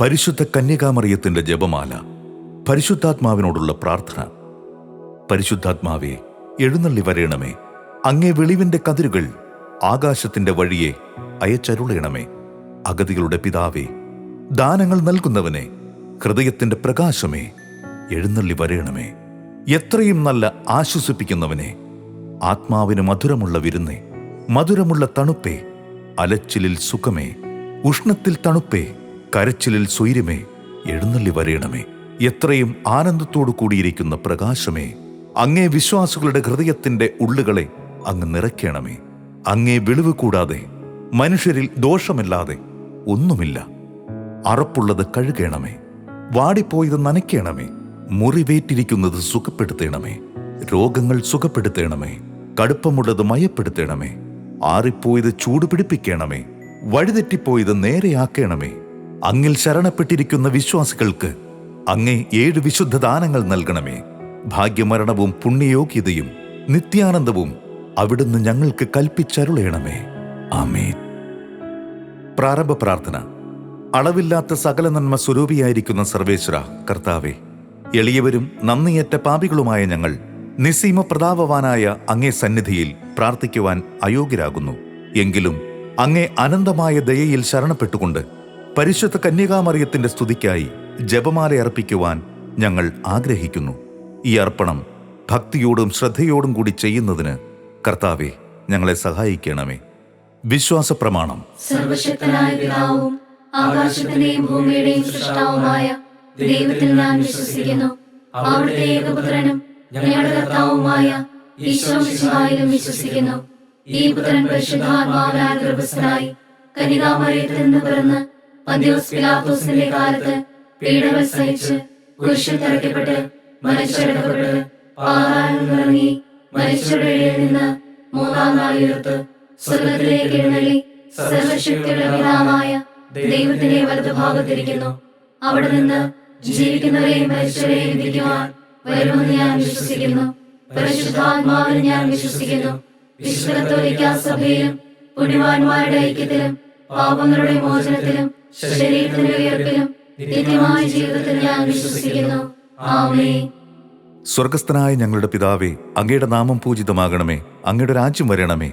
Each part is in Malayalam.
പരിശുദ്ധ കന്യകാമറിയത്തിന്റെ ജപമാല. പരിശുദ്ധാത്മാവിനോടുള്ള പ്രാർത്ഥന. പരിശുദ്ധാത്മാവേ, എഴുന്നള്ളി വരേണമേ. അങ്ങേ വെളിവിന്റെ കതിരുകൾ ആകാശത്തിന്റെ വഴിയെ അയച്ചരുളേണമേ. അഗതികളുടെ പിതാവേ, ദാനങ്ങൾ നൽകുന്നവനെ, ഹൃദയത്തിന്റെ പ്രകാശമേ, എഴുന്നള്ളി വരേണമേ. എത്രയും നല്ല ആശ്വസിപ്പിക്കുന്നവനെ, ആത്മാവിന് മധുരമുള്ള വിരുന്നേ, മധുരമുള്ള തണുപ്പേ, അലച്ചിലിൽ സുഖമേ, ഉഷ്ണത്തിൽ തണുപ്പേ, കരച്ചിലിൽ സ്വൈര്യമേ, എഴുന്നള്ളി വരേണമേ. എത്രയും ആനന്ദത്തോടു കൂടിയിരിക്കുന്ന പ്രകാശമേ, അങ്ങേ വിശ്വാസികളുടെ ഹൃദയത്തിന്റെ ഉള്ളുകളെ അങ്ങ് നിറയ്ക്കണമേ. അങ്ങേ വെളിവ് കൂടാതെ മനുഷ്യരിൽ ദോഷമില്ലാതെ ഒന്നുമില്ല. അറപ്പുള്ളത് കഴുകണമേ, വാടിപ്പോയത് നനയ്ക്കണമേ, മുറിവേറ്റിരിക്കുന്നത് സുഖപ്പെടുത്തണമേ, രോഗങ്ങൾ സുഖപ്പെടുത്തണമേ, കടുപ്പമുള്ളത് മയപ്പെടുത്തണമേ, ആറിപ്പോയത് ചൂട് പിടിപ്പിക്കണമേ, വഴിതെറ്റിപ്പോയത് നേരെയാക്കണമേ. അങ്ങിൽ ശരണപ്പെട്ടിരിക്കുന്ന വിശ്വാസികൾക്ക് അങ്ങേ 7 വിശുദ്ധ ദാനങ്ങൾ നൽകണമേ. ഭാഗ്യമരണവും പുണ്യയോഗ്യതയും നിത്യാനന്ദവും അവിടുന്ന് ഞങ്ങൾക്ക് കൽപ്പിച്ചരുളേണമേ. ആമേൻ. പ്രാരംഭ പ്രാർത്ഥന. അളവില്ലാത്ത സകല നന്മ സ്വരൂപിയായിരിക്കുന്ന സർവേശ്വര കർത്താവേ, എളിയവരും നന്ദിയേറ്റ പാപികളുമായ ഞങ്ങൾ നിസ്സീമ പ്രതാപവാനായ അങ്ങേ സന്നിധിയിൽ പ്രാർത്ഥിക്കുവാൻ അയോഗ്യരാകുന്നു. എങ്കിലും അങ്ങേ അനന്തമായ ദയയിൽ ശരണപ്പെട്ടുകൊണ്ട് പരിശുദ്ധ കന്യകാമറിയത്തിന്റെ സ്തുതിക്കായി ജപമാല അർപ്പിക്കുവാൻ ഞങ്ങൾ ആഗ്രഹിക്കുന്നു. ഈ അർപ്പണം ഭക്തിയോടും ശ്രദ്ധയോടും കൂടി ചെയ്യുന്നതിന് കർത്താവെ ഞങ്ങളെ സഹായിക്കണമേ. വിശ്വാസ പ്രമാണം. സർവശക്തനായ പിതാവും ആകാശത്തിന്റെയും ഭൂമിയുടെയും സൃഷ്ടാവുമായ ദൈവത്തിൽ ഞാൻ വിശ്വസിക്കുന്നു. അവിടുത്തെ ഏകപുത്രനും ഞങ്ങളുടെ കർത്താവുമായ ഈശോ മിശിഹായിലും വിശ്വസിക്കുന്നു. ഈ പുത്രൻ പരിശുദ്ധാത്മാവിനാൽ ഗർഭസ്ഥനായി കന്യകാമറിയത്തിൽ നിന്ന് പിറന്ന് പന്തിയോസ് പിലാത്തോസിന്റെ കാലത്ത് പീഡകൾ സഹിച്ച് കുരിശിൽ തറയ്ക്കപ്പെട്ട് മരിച്ചടക്കപ്പെട്ട് പാതാളത്തിൽ നിന്നിറങ്ങി മരിച്ചവരുടെ ഇടയിൽ നിന്ന് 3-ാം നാൾ ഉയർത്ത് സ്വർഗ്ഗത്തിലേക്ക് എഴുന്നള്ളി സർവശക്തിയുടെ പിതാവായ ദൈവത്തിന്റെ വലതുഭാഗത്തിരിക്കുന്നു. അവിടെ നിന്ന് ജീവിക്കുന്നവരെയും മരിച്ചവരെയും വിധിക്കുവാൻ വരുമെന്ന് ഞാൻ വിശ്വസിക്കുന്നു. പരിശുദ്ധാത്മാവിൽ ഞാൻ വിശ്വസിക്കുന്നു. വിശുദ്ധ കത്തോലിക്കാ സഭയിലും പുണ്യവാന്മാരുടെ ഐക്യത്തിലും പാപങ്ങളുടെ മോചനത്തിലും ശരീരത്തിന്റെ ഉയർപ്പിലും നിത്യമായ ജീവിതത്തിൽ ഞാൻ വിശ്വസിക്കുന്നു. ആമേൻ. സ്വർഗസ്ഥനായ ഞങ്ങളുടെ പിതാവേ, അങ്ങയുടെ നാമം പൂജിതമാകണമേ. അങ്ങയുടെ രാജ്യം വരണമേ.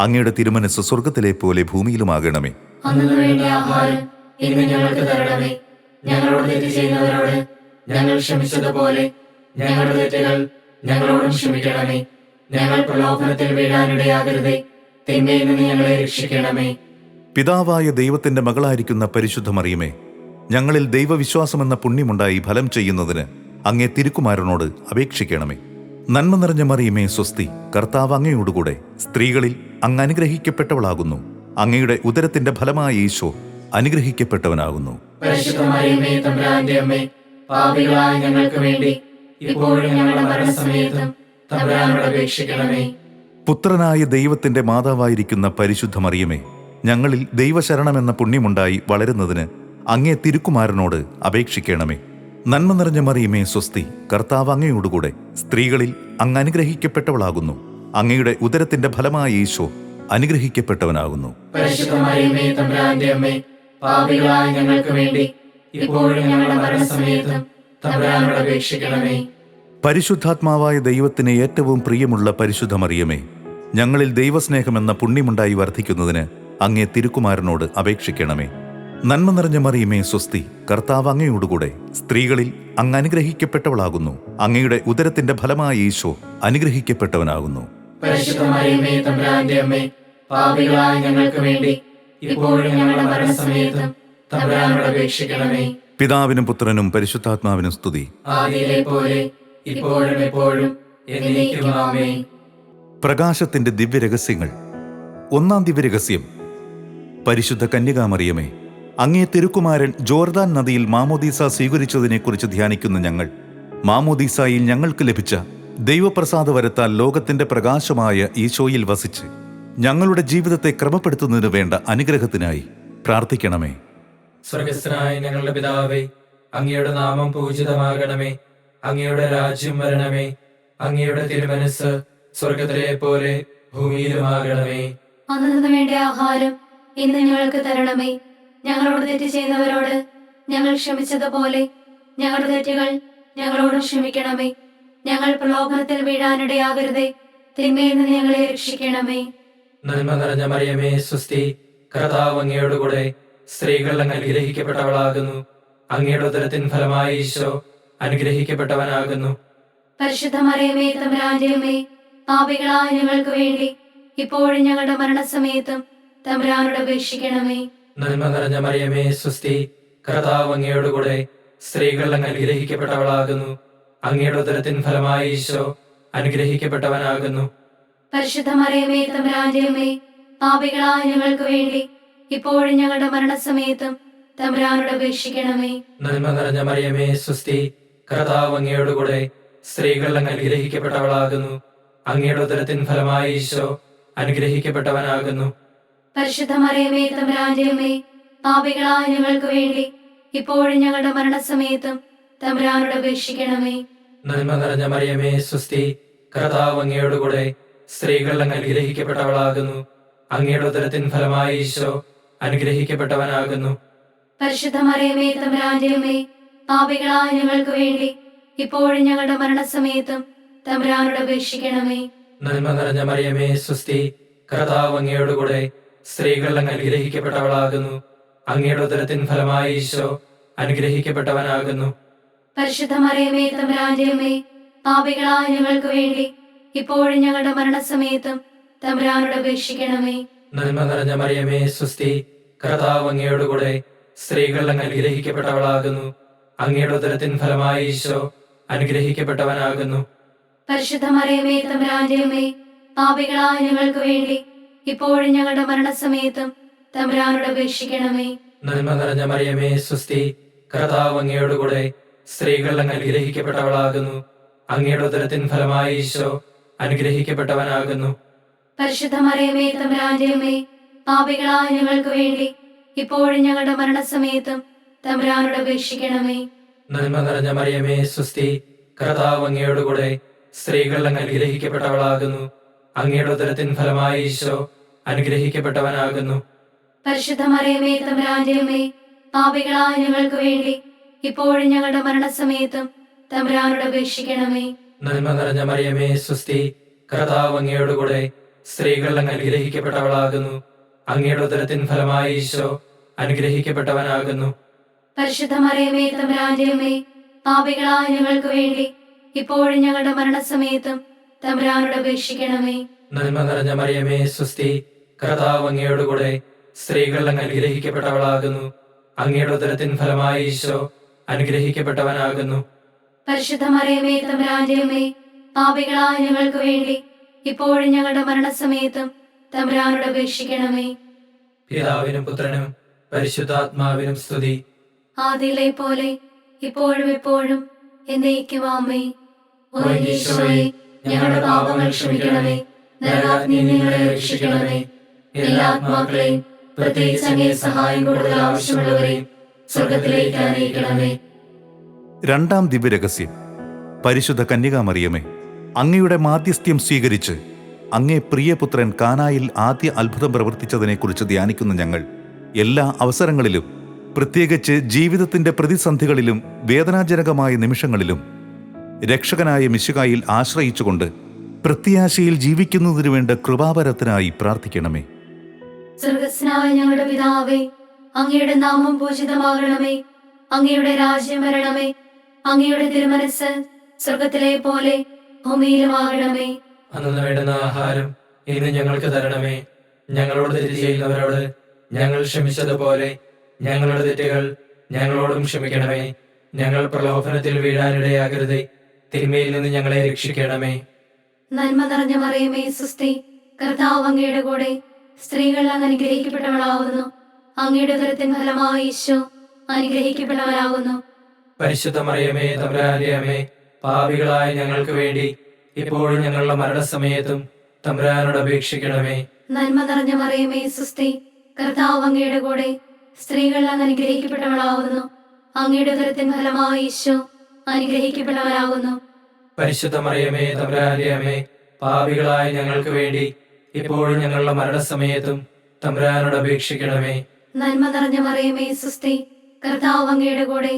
അങ്ങയുടെ തിരുമനസ്സ് സ്വർഗത്തിലെ പോലെ ഭൂമിയിലുമാകണമേ. അന്നു വേണ്ട ആഹാരം ഇന്ന് ഞങ്ങൾക്ക് തരണമേ. ഞങ്ങളോട് തെറ്റ് ചെയ്യുന്നവരോട് ഞങ്ങൾ ക്ഷമിച്ചതുപോലെ ഞങ്ങളുടെ തെറ്റുകൾ ഞങ്ങളോടും ക്ഷമിക്കണമേ. ഞങ്ങൾ പ്രലോഭനത്തിൽ വീഴാനിടയാകരുതേ, തിന്മയിൽ നിന്ന് ഞങ്ങളെ രക്ഷിക്കണമേ. പിതാവായ ദൈവത്തിന്റെ മകളായിരിക്കുന്ന പരിശുദ്ധ മറിയമേ, ഞങ്ങളിൽ ദൈവവിശ്വാസമെന്ന പുണ്യമുണ്ടായി ഫലം ചെയ്യുന്നതിന് അങ്ങേ തിരുക്കുമാരനോട് അപേക്ഷിക്കണമേ. നന്മ നിറഞ്ഞ മറിയമേ സ്വസ്തി, കർത്താവ് അങ്ങയോടുകൂടെ സ്ത്രീകളിൽ അങ്ങ് അനുഗ്രഹിക്കപ്പെട്ടവളാകുന്നു. അങ്ങയുടെ ഉദരത്തിന്റെ ഫലമായ ഈശോ അനുഗ്രഹിക്കപ്പെട്ടവനാകുന്നു. പരിശുദ്ധ മറിയമേ, തമ്പുരാന്റെ അമ്മേ, പാപികളായ ഞങ്ങൾക്ക് വേണ്ടി ഇപ്പോഴും ഞങ്ങളുടെ മരണസമയത്തും തമ്പുരാനോട് അപേക്ഷിക്കണമേ. പുത്രനായ ദൈവത്തിന്റെ മാതാവായിരിക്കുന്ന പരിശുദ്ധ മറിയമേ, ഞങ്ങളിൽ ദൈവശരണമെന്ന പുണ്യമുണ്ടായി വളരുന്നതിന് അങ്ങേ തിരുക്കുമാരനോട് അപേക്ഷിക്കണമേ. നന്മ നിറഞ്ഞ മറിയമേ സ്വസ്തി, കർത്താവ് അങ്ങയോടുകൂടെ സ്ത്രീകളിൽ അങ്ങ് അനുഗ്രഹിക്കപ്പെട്ടവളാകുന്നു. അങ്ങയുടെ ഉദരത്തിന്റെ ഫലമായ ഈശോ അനുഗ്രഹിക്കപ്പെട്ടവനാകുന്നു. പരിശുദ്ധ മറിയമേ, തമ്പുരാന്റെ അമ്മേ, പാപികളായ ഞങ്ങൾക്ക് വേണ്ടി ഇപ്പോഴും ഞങ്ങളുടെ മരണസമയത്തും തമ്പുരാനോട് അപേക്ഷിക്കണമേ. പരിശുദ്ധാത്മാവായ ദൈവത്തിന് ഏറ്റവും പ്രിയമുള്ള പരിശുദ്ധ മറിയമേ, ഞങ്ങളിൽ ദൈവസ്നേഹമെന്ന പുണ്യമുണ്ടായി വർദ്ധിക്കുന്നതിന് അങ്ങേ തിരുക്കുമാരനോട് അപേക്ഷിക്കണമേ. നന്മ നിറഞ്ഞ മറിയമേ സ്വസ്തി, കർത്താവ് അങ്ങയോടുകൂടെ സ്ത്രീകളിൽ അങ്ങ് അനുഗ്രഹിക്കപ്പെട്ടവളാകുന്നു. അങ്ങയുടെ ഉദരത്തിന്റെ ഫലമായ ഈശോ അനുഗ്രഹിക്കപ്പെട്ടവനാകുന്നു. പരിശുദ്ധ മറിയമേ, തമ്പുരാന്റെ അമ്മേ, പാപികളായ ഞങ്ങൾക്ക് വേണ്ടി ഇപ്പോഴും ഞങ്ങളുടെ മരണസമയത്തും തമ്പുരാനോട് അപേക്ഷിക്കണമേ. പിതാവിനും പുത്രനും പരിശുദ്ധാത്മാവിനും സ്തുതി. ആദിയിലെ പോലെ ഇപ്പോഴും എപ്പോഴും എന്നേക്കും ആമേൻ. പ്രകാശത്തിന്റെ ദിവ്യരഹസ്യങ്ങൾ. 1-ാം ദിവ്യരഹസ്യം. പരിശുദ്ധ കന്യകാമറിയമേ, അങ്ങേ തിരുക്കുമാരൻ ജോർദാൻ നദിയിൽ മാമോദീസ സ്വീകരിച്ചതിനെക്കുറിച്ച് ധ്യാനിക്കുന്ന ഞങ്ങൾ, മാമോദീസായിൽ ഞങ്ങൾക്ക് ലഭിച്ച ദൈവപ്രസാദ വരത്താൽ ലോകത്തിന്റെ പ്രകാശമായ ഈശോയിൽ വസിച്ച് ഞങ്ങളുടെ ജീവിതത്തെ ക്രമപ്പെടുത്തുന്നതിനു വേണ്ട അനുഗ്രഹത്തിനായി പ്രാർത്ഥിക്കണമേ. സ്വർഗസ്ഥനായ ഞങ്ങളുടെ പിതാവേ, അങ്ങയുടെ നാമം പൂജിതമാകണമേ. അങ്ങയുടെ രാജ്യം വരണമേ. അങ്ങയുടെ തിരുമനസ്സ് സ്വർഗത്തിലെ പോലെ ഭൂമിയിലുമാകണമേ. അന്നു വേണ്ട ആഹാരം ഇന്ന് ഞങ്ങൾക്ക് തരണമേ. ഞങ്ങളോട് തെറ്റ് ചെയ്യുന്നവരോട് ഞങ്ങൾ ക്ഷമിച്ചതുപോലെ ഞങ്ങളുടെ തെറ്റുകൾ ഞങ്ങളോടും ക്ഷമിക്കണമേ. ഞങ്ങൾ പ്രലോഭനത്തിൽ വീഴാനിടയാകരുതേ, തിന്മയിൽ നിന്ന് ഞങ്ങളെ രക്ഷിക്കണമേ. നന്മ നിറഞ്ഞ മറിയമേ സ്വസ്തി, കർത്താവ് അങ്ങയോടുകൂടെ സ്ത്രീകൾ അങ്ങ് അനുഗ്രഹിക്കപ്പെട്ടവളാകുന്നു. അങ്ങയുടെ ഉദരത്തിൻ ഫലമായി ഈശോ അനുഗ്രഹിക്കപ്പെട്ടവനാകുന്നു. പരിശുദ്ധ മറിയമേ തമ്പുരാന്റെ അമ്മേ, പാപികളായ ഞങ്ങൾക്ക് വേണ്ടി ഇപ്പോഴും ഞങ്ങളുടെ മരണസമയത്തും തമ്പുരാനോട് അപേക്ഷിക്കണമേ. നന്മ നിറഞ്ഞ മറിയമേ സ്വസ്തി, കർത്താവ് അങ്ങയോടുകൂടെ സ്ത്രീകൾ അങ്ങ് അനുഗ്രഹിക്കപ്പെട്ടവളാകുന്നു. അങ്ങയുടെ ഉദരത്തിൻ ഫലമായി ഈശോ അനുഗ്രഹിക്കപ്പെട്ടവനാകുന്നു. പരിശുദ്ധ മറിയമേ തമ്പുരാന്റെ അമ്മേ, പാപികളായ ഞങ്ങൾക്ക് വേണ്ടി ഇപ്പോഴും ഞങ്ങളുടെ മരണസമയത്തും തമ്പുരാനോട് അപേക്ഷിക്കണമേ. നന്മ നിറഞ്ഞ മറിയമേ സ്വസ്തി, കർത്താവ് അങ്ങയോടുകൂടെ സ്ത്രീകൾ അങ്ങ് അനുഗ്രഹിക്കപ്പെട്ടവളാകുന്നു. അങ്ങയുടെ ഉദരത്തിൻ ഫലമായി ഈശോ അനുഗ്രഹിക്കപ്പെട്ടവനാകുന്നു. പരിശുദ്ധ മറിയമേ തമ്പുരാന്റെ അമ്മേ, പാപികളായ ഞങ്ങൾക്ക് വേണ്ടി ഇപ്പോഴും ഞങ്ങളുടെ മരണസമയത്തും തമ്പുരാനോട് അപേക്ഷിക്കണമേ. നന്മ നിറഞ്ഞ മറിയമേ സ്വസ്തി, കർത്താവ് അങ്ങയോടുകൂടെ സ്ത്രീകൾ അങ്ങ് അനുഗ്രഹിക്കപ്പെട്ടവളാകുന്നു. അങ്ങയുടെ ഉദരത്തിൻ ഫലമായി ഈശോ അനുഗ്രഹിക്കപ്പെട്ടവനാകുന്നു. പരിശുദ്ധ മറിയമേ തമ്പുരാന്റെ അമ്മേ, പാപികളായ ഞങ്ങൾക്ക് വേണ്ടി ഇപ്പോഴും ഞങ്ങളുടെ മരണസമയത്തും തമ്പുരാനോട് അപേക്ഷിക്കണമേ. നന്മ നിറഞ്ഞ മറിയമേ സ്വസ്തി, കർത്താവ് അങ്ങയോടുകൂടെ സ്ത്രീകൾ അങ്ങ് അനുഗ്രഹിക്കപ്പെട്ടവളാകുന്നു. അങ്ങയുടെ ഉദരത്തിൻ ഫലമായി ഈശോ അനുഗ്രഹിക്കപ്പെട്ടവനാകുന്നു. പരിശുദ്ധ മറിയമേ തമ്പുരാന്റെ അമ്മേ, പാപികളായ ഞങ്ങൾക്ക് വേണ്ടി ഇപ്പോഴും ഞങ്ങളുടെ മരണസമയത്തും തമ്പുരാനോട് അപേക്ഷിക്കണമേ. നന്മ നിറഞ്ഞ മറിയമേ സ്വസ്തി, കർത്താവ് അങ്ങയോടുകൂടെ സ്ത്രീകൾ അങ്ങ് അനുഗ്രഹിക്കപ്പെട്ടവളാകുന്നു. അങ്ങയുടെ ഉദരത്തിൻ ഫലമായി ഈശോ അനുഗ്രഹിക്കപ്പെട്ടവനാകുന്നു. പരിശുദ്ധ മറിയമേ തമ്പുരാന്റെ അമ്മേ, പാപികളായ ഞങ്ങൾക്ക് വേണ്ടി ഇപ്പോഴും ഞങ്ങളുടെ മരണസമയത്തും തമ്പുരാനോട് അപേക്ഷിക്കണമേ. നന്മ നിറഞ്ഞ മറിയമേ സ്വസ്തി, കർത്താവ് അങ്ങയോടുകൂടെ സ്ത്രീകൾ അങ്ങ് അനുഗ്രഹിക്കപ്പെട്ടവളാകുന്നു. അങ്ങയുടെ ഉദരത്തിൻ ഫലമായി ഈശോ അനുഗ്രഹിക്കപ്പെട്ടവനാകുന്നു. പരിശുദ്ധ മറിയമേ തമ്പുരാന്റെ അമ്മേ, പാപികളായ ഞങ്ങൾക്ക് വേണ്ടി ഇപ്പോഴും ഞങ്ങളുടെ മരണസമയത്തും തമ്പുരാനോട് അപേക്ഷിക്കണമേ. നന്മ നിറഞ്ഞ മറിയമേ സ്വസ്തി, കർത്താവ് അങ്ങയോടുകൂടെ സ്ത്രീകൾ അങ്ങ് അനുഗ്രഹിക്കപ്പെട്ടവളാകുന്നു. അങ്ങയുടെ ഉദരത്തിൻ ഫലമായി ഈശോ അനുഗ്രഹിക്കപ്പെട്ടവനാകുന്നു. പരിശുദ്ധ മറിയമേ തമ്പുരാന്റെ അമ്മേ, പാപികളായ ഞങ്ങൾക്ക് വേണ്ടി ഇപ്പോഴും ഞങ്ങളുടെ മരണസമയത്തും തമ്പുരാനോട് അപേക്ഷിക്കണമേ. നന്മ നിറഞ്ഞ മറിയമേ സ്വസ്തി, കർത്താവ് അങ്ങയോടുകൂടെ സ്ത്രീകൾ അങ്ങ് അനുഗ്രഹിക്കപ്പെട്ടവളാകുന്നു. അങ്ങയുടെ ഉദരത്തിൻ ഫലമായി ഈശോ അനുഗ്രഹിക്കപ്പെട്ടവനാകുന്നു. പരിശുദ്ധ മറിയമേ തമ്പുരാന്റെ അമ്മേ, പാപികളായ ഞങ്ങൾക്ക് വേണ്ടി ഇപ്പോഴും ഞങ്ങളുടെ മരണസമയത്തും തമ്പുരാനോട് അപേക്ഷിക്കണമേ. നന്മ നിറഞ്ഞ മറിയമേ സ്വസ്തി, കർത്താവ് അങ്ങയോടുകൂടെ സ്ത്രീകൾ അങ്ങ് അനുഗ്രഹിക്കപ്പെട്ടവളാകുന്നു. അങ്ങയുടെ ഉദരത്തിൻ ഫലമായി ഈശോ അനുഗ്രഹിക്കപ്പെട്ടവനാകുന്നു. പരിശുദ്ധ മറിയമേ തമ്പുരാന്റെ അമ്മേ, പാപികളായ ഞങ്ങൾക്ക് വേണ്ടി ഇപ്പോഴും ഞങ്ങളുടെ മരണസമയത്തും തമ്പുരാനോട് അപേക്ഷിക്കണമേ. പിതാവിനും പുത്രനും പരിശുദ്ധാത്മാവിനും സ്തുതി. ആദിയിലെ പോലെ ഇപ്പോഴും എപ്പോഴും എന്നേക്കും ആമേൻ. ഓ ഈശോയെ, ഞങ്ങളുടെ പാപങ്ങൾ ക്ഷമിക്കണമേ, നരകാഗ്നിയിൽ ഞങ്ങളെ രക്ഷിക്കണമേ. എല്ലാ ആത്മാക്കളെയും പ്രത്യേകിച്ച് അങ്ങേ സഹായം കൂടുതൽ ആവശ്യമുള്ളവരെയും സ്വർഗത്തിലേക്ക് ആനയിക്കണമേ. രണ്ടാം ദിവ്യരഹസ്യം. പരിശുദ്ധ കന്യകാമറിയമേ, അങ്ങയുടെ മാധ്യസ്ഥ്യം സ്വീകരിച്ച് അങ്ങേ പ്രിയപുത്രൻ കാനായിൽ ആദ്യ അത്ഭുതം പ്രവർത്തിച്ചതിനെക്കുറിച്ച് ധ്യാനിക്കുന്ന ഞങ്ങൾ എല്ലാ അവസരങ്ങളിലും, പ്രത്യേകിച്ച് ജീവിതത്തിന്റെ പ്രതിസന്ധികളിലും വേദനാജനകമായ നിമിഷങ്ങളിലും രക്ഷകനായ മിശിഹായിൽ ആശ്രയിച്ചുകൊണ്ട് പ്രത്യാശയിൽ ജീവിക്കുന്നതിനു വേണ്ട കൃപാവരത്തിനായി പ്രാർത്ഥിക്കണമേ. സ്വർഗസ്നായ ഞങ്ങളുടെ പിതാവേ, അങ്ങയുടെ നാമം പൂജിതമാകണമേ. അങ്ങയുടെ രാജ്യം വരണമേ. അങ്ങയുടെ തിരുമനസ് സ്വർഗത്തിലെ പോലെ ഭൂമിയിലുമാകണമേ. അന്നു വേണ്ടുന്ന ആഹാരം ഇന്ന് ഞങ്ങൾക്ക് തരണമേ. ഞങ്ങളോട് തെറ്റ് ചെയ്യുന്നവരോട് ഞങ്ങൾ ക്ഷമിച്ചതുപോലെ ഞങ്ങളുടെ തെറ്റുകൾ ഞങ്ങളോടും ക്ഷമിക്കണമേ. ഞങ്ങൾ പ്രലോഭനത്തിൽ വീഴാനിടയാകരുതേ, തിന്മയിൽ നിന്ന് ഞങ്ങളെ രക്ഷിക്കണമേ. നന്മ നിറഞ്ഞ മറിയമേ സുസ്തി, കർത്താവ് അങ്ങയുടെ കൂടെ സ്ത്രീകൾ അങ്ങ് അനുഗ്രഹിക്കപ്പെട്ടവളാകുന്നു. അങ്ങയുടെ ഉദരത്തിൻ ഫലമായി ഈശോ അനുഗ്രഹിക്കപ്പെട്ടവനാകുന്നു. പരിശുദ്ധ മറിയമേ തമ്പുരാന്റെ അമ്മേ, പാപികളായ ഞങ്ങൾക്ക് വേണ്ടി ഇപ്പോഴും ഞങ്ങളുടെ മരണസമയത്തും തമ്പുരാനോട് അപേക്ഷിക്കണമേ. നന്മ നിറഞ്ഞ മറിയമേ സുസ്തി, കർത്താവ് അങ്ങയുടെ കൂടെ സ്ത്രീകൾ അങ്ങ് അനുഗ്രഹിക്കപ്പെട്ടവളാകുന്നു. അങ്ങയുടെ ഉദരത്തിൻ ഫലമായി ഈശോ അനുഗ്രഹിക്കപ്പെട്ടവനാകുന്നു. പരിശുദ്ധ മറിയമേ തമ്പുരാന്റെ അമ്മേ, പാപികളായ ഞങ്ങൾക്ക് വേണ്ടി ഇപ്പോഴും ഞങ്ങളുടെ മരണസമയത്തും തമ്പുരാനോട് അപേക്ഷിക്കണമേ. നന്മ നിറഞ്ഞ മറിയമേ സുസ്തി, കർത്താവ് അങ്ങയുടെ കൂടെ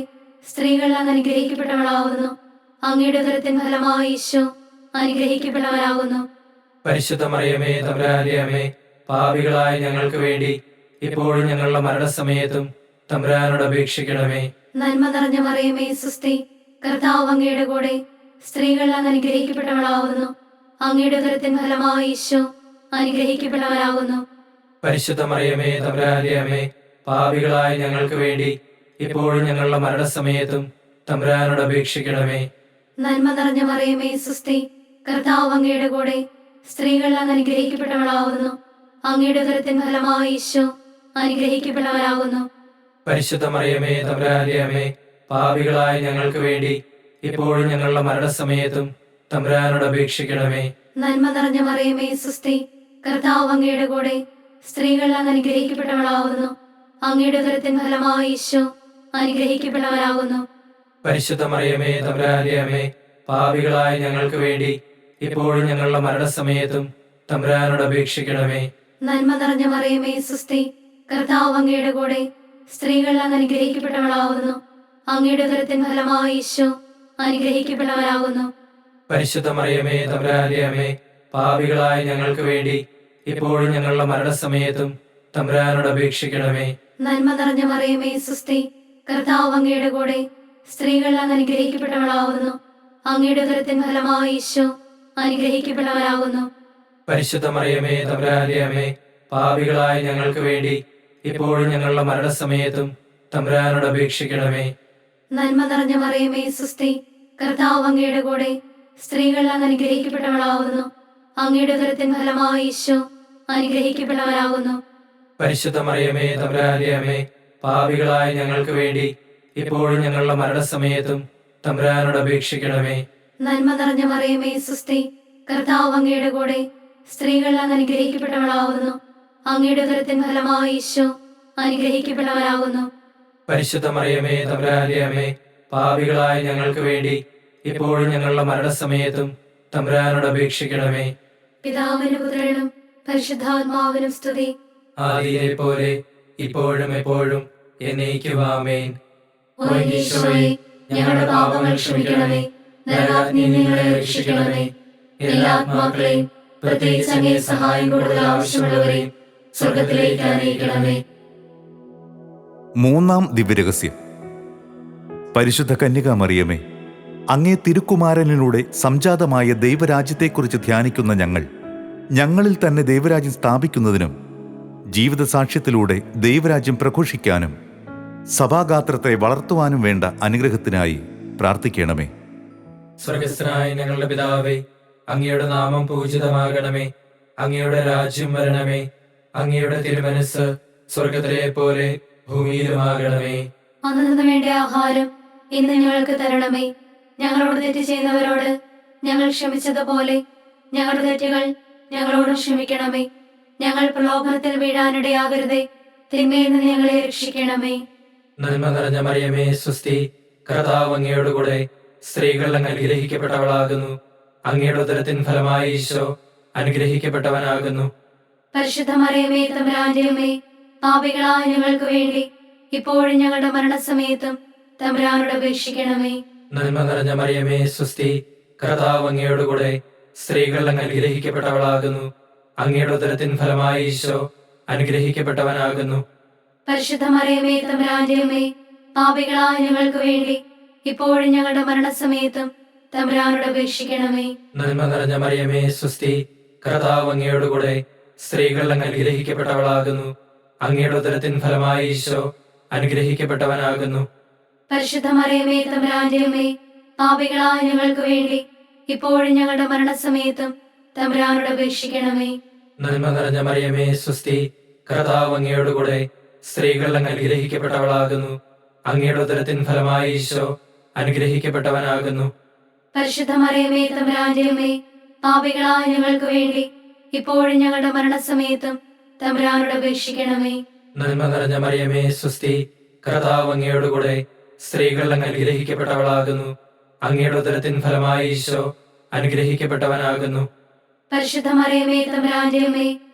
സ്ത്രീകൾ അങ്ങ് അനുഗ്രഹിക്കപ്പെട്ടവളാവുന്നു. അങ്ങയുടെ ഉദരത്തിൻ ഫലമായി ഈശോ അനുഗ്രഹിക്കപ്പെട്ടവനാകുന്നു. പരിശുദ്ധ മറിയമേ തമ്പുരാന്റെ അമ്മേ, പാപികളായ ഞങ്ങൾക്ക് വേണ്ടി ഇപ്പോഴും ഞങ്ങളുടെ മരണസമയത്തും തമ്പുരാനോട് അപേക്ഷിക്കണമേ. നന്മ നിറഞ്ഞ മറിയമേ സുസ്തി, കർത്താവ് അങ്ങയുടെ കൂടെ സ്ത്രീകൾ അങ്ങ് അനുഗ്രഹിക്കപ്പെട്ടവളാവുന്നു. അങ്ങയുടെ ഉദരത്തിൻ ഫലമായി ഈശോ അനുഗ്രഹിക്കപ്പെട്ടവനാകുന്നു. പരിശുദ്ധ മറിയമേ തമ്പുരാന്റെ അമ്മേ, പാപികളായ ഞങ്ങൾക്ക് വേണ്ടി ഇപ്പോഴും ഞങ്ങളുടെ മരണസമയത്തും തമ്പുരാനോട് അപേക്ഷിക്കണമേ. നന്മ നിറഞ്ഞ മറിയമേ സുസ്തി, കർത്താവ് അങ്ങയുടെ കൂടെ സ്ത്രീകൾ അങ്ങ് അനുഗ്രഹിക്കപ്പെട്ടവളാവുന്നു. അങ്ങയുടെ ഉദരത്തിൻ ഫലമായി ഈശോ അനുഗ്രഹിക്കപ്പെട്ടവനാകുന്നു. പരിശുദ്ധ മറിയമേ തമ്പുരാന്റെ അമ്മേ, പാപികളായ ഞങ്ങൾക്ക് വേണ്ടി ഇപ്പോഴും ഞങ്ങളുടെ മരണസമയത്തും തമ്പുരാനോട് അപേക്ഷിക്കണമേ. നന്മ നിറഞ്ഞ മറിയമേ സുസ്തി, കർത്താവ് അങ്ങയുടെ കൂടെ സ്ത്രീകൾ അങ്ങ് അനുഗ്രഹിക്കപ്പെട്ടവളാവുന്നു. അങ്ങയുടെ ഉദരത്തിൻ ഫലമായി ഈശോ അനുഗ്രഹിക്കപ്പെട്ടവനാകുന്നു. പരിശുദ്ധ മറിയമേ തമ്പുരാന്റെ അമ്മേ, പാപികളായ ഞങ്ങൾക്ക് വേണ്ടി ഇപ്പോഴും ഞങ്ങളുടെ മരണസമയത്തും തമ്പുരാനോട് അപേക്ഷിക്കണമേ. നന്മ നിറഞ്ഞ മറിയമേ സുസ്തി, കർത്താവ് അങ്ങയുടെ കൂടെ സ്ത്രീകൾ അങ്ങ് അനുഗ്രഹിക്കപ്പെട്ടവളാവുന്നു. അങ്ങയുടെ ഉദരത്തിൻ ഫലമായി ഈശോ അനുഗ്രഹിക്കപ്പെട്ടവനാകുന്നു. പരിശുദ്ധ മറിയമേ തമ്പുരാന്റെ അമ്മേ, പാപികളായ ഞങ്ങൾക്ക് വേണ്ടി ഇപ്പോഴും ഞങ്ങളുടെ മരണസമയത്തും തമ്പുരാനോട് അപേക്ഷിക്കണമേ. നന്മ നിറഞ്ഞ മറിയമേ സുസ്തി, കർത്താവ് അങ്ങയുടെ കൂടെ സ്ത്രീകൾ അങ്ങ് അനുഗ്രഹിക്കപ്പെട്ടവളാവുന്നു. അങ്ങയുടെ ഉദരത്തിൻ ഫലമായി ഈശോ അനുഗ്രഹിക്കപ്പെട്ടവനാകുന്നു. പരിശുദ്ധ മറിയമേ തമ്പുരാന്റെ അമ്മേ, പാപികളായ ഞങ്ങൾക്ക് വേണ്ടി ഇപ്പോഴും ഞങ്ങളുടെ മരണസമയത്തും തമ്പുരാനോട് അപേക്ഷിക്കണമേ. നന്മ നിറഞ്ഞ മറിയമേ സുസ്തി, കർത്താവ് അങ്ങയുടെ കൂടെ സ്ത്രീകൾ അങ്ങ് അനുഗ്രഹിക്കപ്പെട്ടവളാവുന്നു. അങ്ങയുടെ ഉദരത്തിൻ ഫലമായി ഈശോ അനുഗ്രഹിക്കപ്പെട്ടവനാകുന്നു. പരിശുദ്ധ മറിയമേ തമ്പുരാന്റെ അമ്മേ, പാപികളായ ഞങ്ങൾക്ക് വേണ്ടി ഇപ്പോഴും ഞങ്ങളുടെ മരണസമയത്തും തമ്പുരാനോട് അപേക്ഷിക്കണമേ. നന്മ നിറഞ്ഞ മറിയമേ സുസ്തി, കർത്താവ് അങ്ങയുടെ കൂടെ സ്ത്രീകൾ അങ്ങ് അനുഗ്രഹിക്കപ്പെട്ടവളാവുന്നു. അങ്ങയുടെ ഉദരത്തിൻ ഫലമായി ഈശോ അനുഗ്രഹിക്കപ്പെട്ടവനാകുന്നു. പരിശുദ്ധ മറിയമേ തമ്പുരാന്റെ അമ്മേ, പാപികളായ ഞങ്ങൾക്ക് വേണ്ടി ഇപ്പോഴും ഞങ്ങളുടെ മരണസമയത്തും തമ്പുരാനോട് അപേക്ഷിക്കണമേ. പിതാവിനും പുത്രനും പരിശുദ്ധാത്മാവിനും സ്തുതി. ആദിയിലെ പോലെ ഇപ്പോഴും എപ്പോഴും എന്നേക്കും ആമേൻ. ഓ ഈശോയെ, ഞങ്ങളുടെ പാപങ്ങൾ ക്ഷമിക്കണമേ. നരകാഗ്നിയിൽ ഞങ്ങളെ രക്ഷിക്കണമേ. എല്ലാ ആത്മാക്കളെയും പ്രത്യേകിച്ച് അങ്ങേ സഹായം കൂടുതൽ ആവശ്യമുള്ളവരെയും സ്വർഗത്തിലേക്ക് ആനയിക്കണമേ. മൂന്നാം ദിവ്യരഹസ്യം. പരിശുദ്ധ കന്യകാ മറിയമേ, അങ്ങേ തിരുക്കുമാരനിലൂടെ സംജാതമായ ദൈവരാജ്യത്തെക്കുറിച്ച് ധ്യാനിക്കുന്ന ഞങ്ങളിൽ തന്നെ ദൈവരാജ്യം സ്ഥാപിക്കുന്നതിനും ജീവിത സാക്ഷ്യത്തിലൂടെ ദൈവരാജ്യം പ്രഘോഷിക്കാനും സഭാഗാത്രത്തെ വളർത്തുവാനും വേണ്ട അനുഗ്രഹത്തിനായി പ്രാർത്ഥിക്കണമേ. സ്വർഗസ്ഥനായ ഞങ്ങളുടെ പിതാവേ, അങ്ങയുടെ നാമം പൂജിതമാകണമേ. അങ്ങയുടെ രാജ്യം വരണമേ. അങ്ങയുടെ തിരുമനസ് സ്വർഗത്തിലെ പോലെ ഭൂമിയിലുമാകണമേ. അന്നു വേണ്ട ആഹാരം ഇന്ന് ഞങ്ങൾക്ക് തരണമേ. ഞങ്ങളോട് തെറ്റ് ചെയ്യുന്നവരോട് ഞങ്ങൾ ക്ഷമിച്ചതുപോലെ ഞങ്ങളുടെ തെറ്റുകൾ ഞങ്ങളോട് ക്ഷമിക്കണമേ. ഞങ്ങൾ പ്രലോഭനത്തിൽ വീഴാനിടയാകരുതേ. തിന്മയിൽ നിന്ന് ഞങ്ങളെ രക്ഷിക്കണമേ. നന്മ നിറഞ്ഞ മറിയമേ സ്വസ്തി, കർത്താവ് അങ്ങയോട് കൂടെ സ്ത്രീകൾ അങ്ങ് അനുഗ്രഹിക്കപ്പെട്ടവളാകുന്നു. അങ്ങയുടെ ഉദരത്തിൻ ഫലമായി ഈശോ അനുഗ്രഹിക്കപ്പെട്ടവനാകുന്നു. പരിശുദ്ധ മറിയമേ തമ്പുരാന്റെ അമ്മേ, പാപികളായ ഞങ്ങൾക്ക് വേണ്ടി ഇപ്പോഴും ഞങ്ങളുടെ മരണസമയത്തും തമ്പുരാനോട് അപേക്ഷിക്കണമേ. നന്മ നിറഞ്ഞ മറിയമേ സ്വസ്തി, കർത്താവ് അങ്ങയോട് കൂടെ സ്ത്രീകൾ അങ്ങ് അനുഗ്രഹിക്കപ്പെട്ടവളാകുന്നു. അങ്ങയുടെ ഉദരത്തിൻ ഫലമായി ഈശോ അനുഗ്രഹിക്കപ്പെട്ടവനാകുന്നു. പരിശുദ്ധ മറിയമേ തമ്പുരാന്റെ അമ്മേ, പാപികളായ ഞങ്ങൾക്ക് വേണ്ടി ഇപ്പോഴും ഞങ്ങളുടെ മരണസമയത്തും തമ്പുരാനോട് അപേക്ഷിക്കണമേ. നന്മ നിറഞ്ഞ മറിയമേ സ്വസ്തി, കർത്താവ് അങ്ങയോട് കൂടെ സ്ത്രീകൾ അങ്ങ് അനുഗ്രഹിക്കപ്പെട്ടവളാകുന്നു. അങ്ങയുടെ ഉദരത്തിൻ ഫലമായി ഈശോ അനുഗ്രഹിക്കപ്പെട്ടവനാകുന്നു. പരിശുദ്ധ മറിയമേ തമ്പുരാന്റെ അമ്മേ, പാപികളായ ഞങ്ങൾക്ക് വേണ്ടി ഇപ്പോഴും ഞങ്ങളുടെ മരണസമയത്തും തമ്പുരാനോട് അപേക്ഷിക്കണമേ. നന്മ നിറഞ്ഞ മറിയമേ സ്വസ്തി, കർത്താവ് അങ്ങയോട് കൂടെ സ്ത്രീകൾ അങ്ങ് അനുഗ്രഹിക്കപ്പെട്ടവളാകുന്നു. അങ്ങയുടെ ഉദരത്തിൻ ഫലമായി ഈശോ അനുഗ്രഹിക്കപ്പെട്ടവനാകുന്നു. പരിശുദ്ധ മറിയമേ തമ്പുരാന്റെ അമ്മേ, പാപികളായ ഞങ്ങൾക്ക് വേണ്ടി ഇപ്പോഴും ഞങ്ങളുടെ മരണസമയത്തും തമ്പുരാനോട് അപേക്ഷിക്കണമേ. നന്മ നിറഞ്ഞ മറിയമേ സ്വസ്തി, കർത്താവ് അങ്ങയോട് കൂടെ സ്ത്രീകൾ അങ്ങ് അനുഗ്രഹിക്കപ്പെട്ടവളാകുന്നു. അങ്ങയുടെ ഉദരത്തിൻ ഫലമായി ഈശോ അനുഗ്രഹിക്കപ്പെട്ടവനാകുന്നു. പരിശുദ്ധ മറിയമേ തമ്പുരാന്റെ അമ്മേ,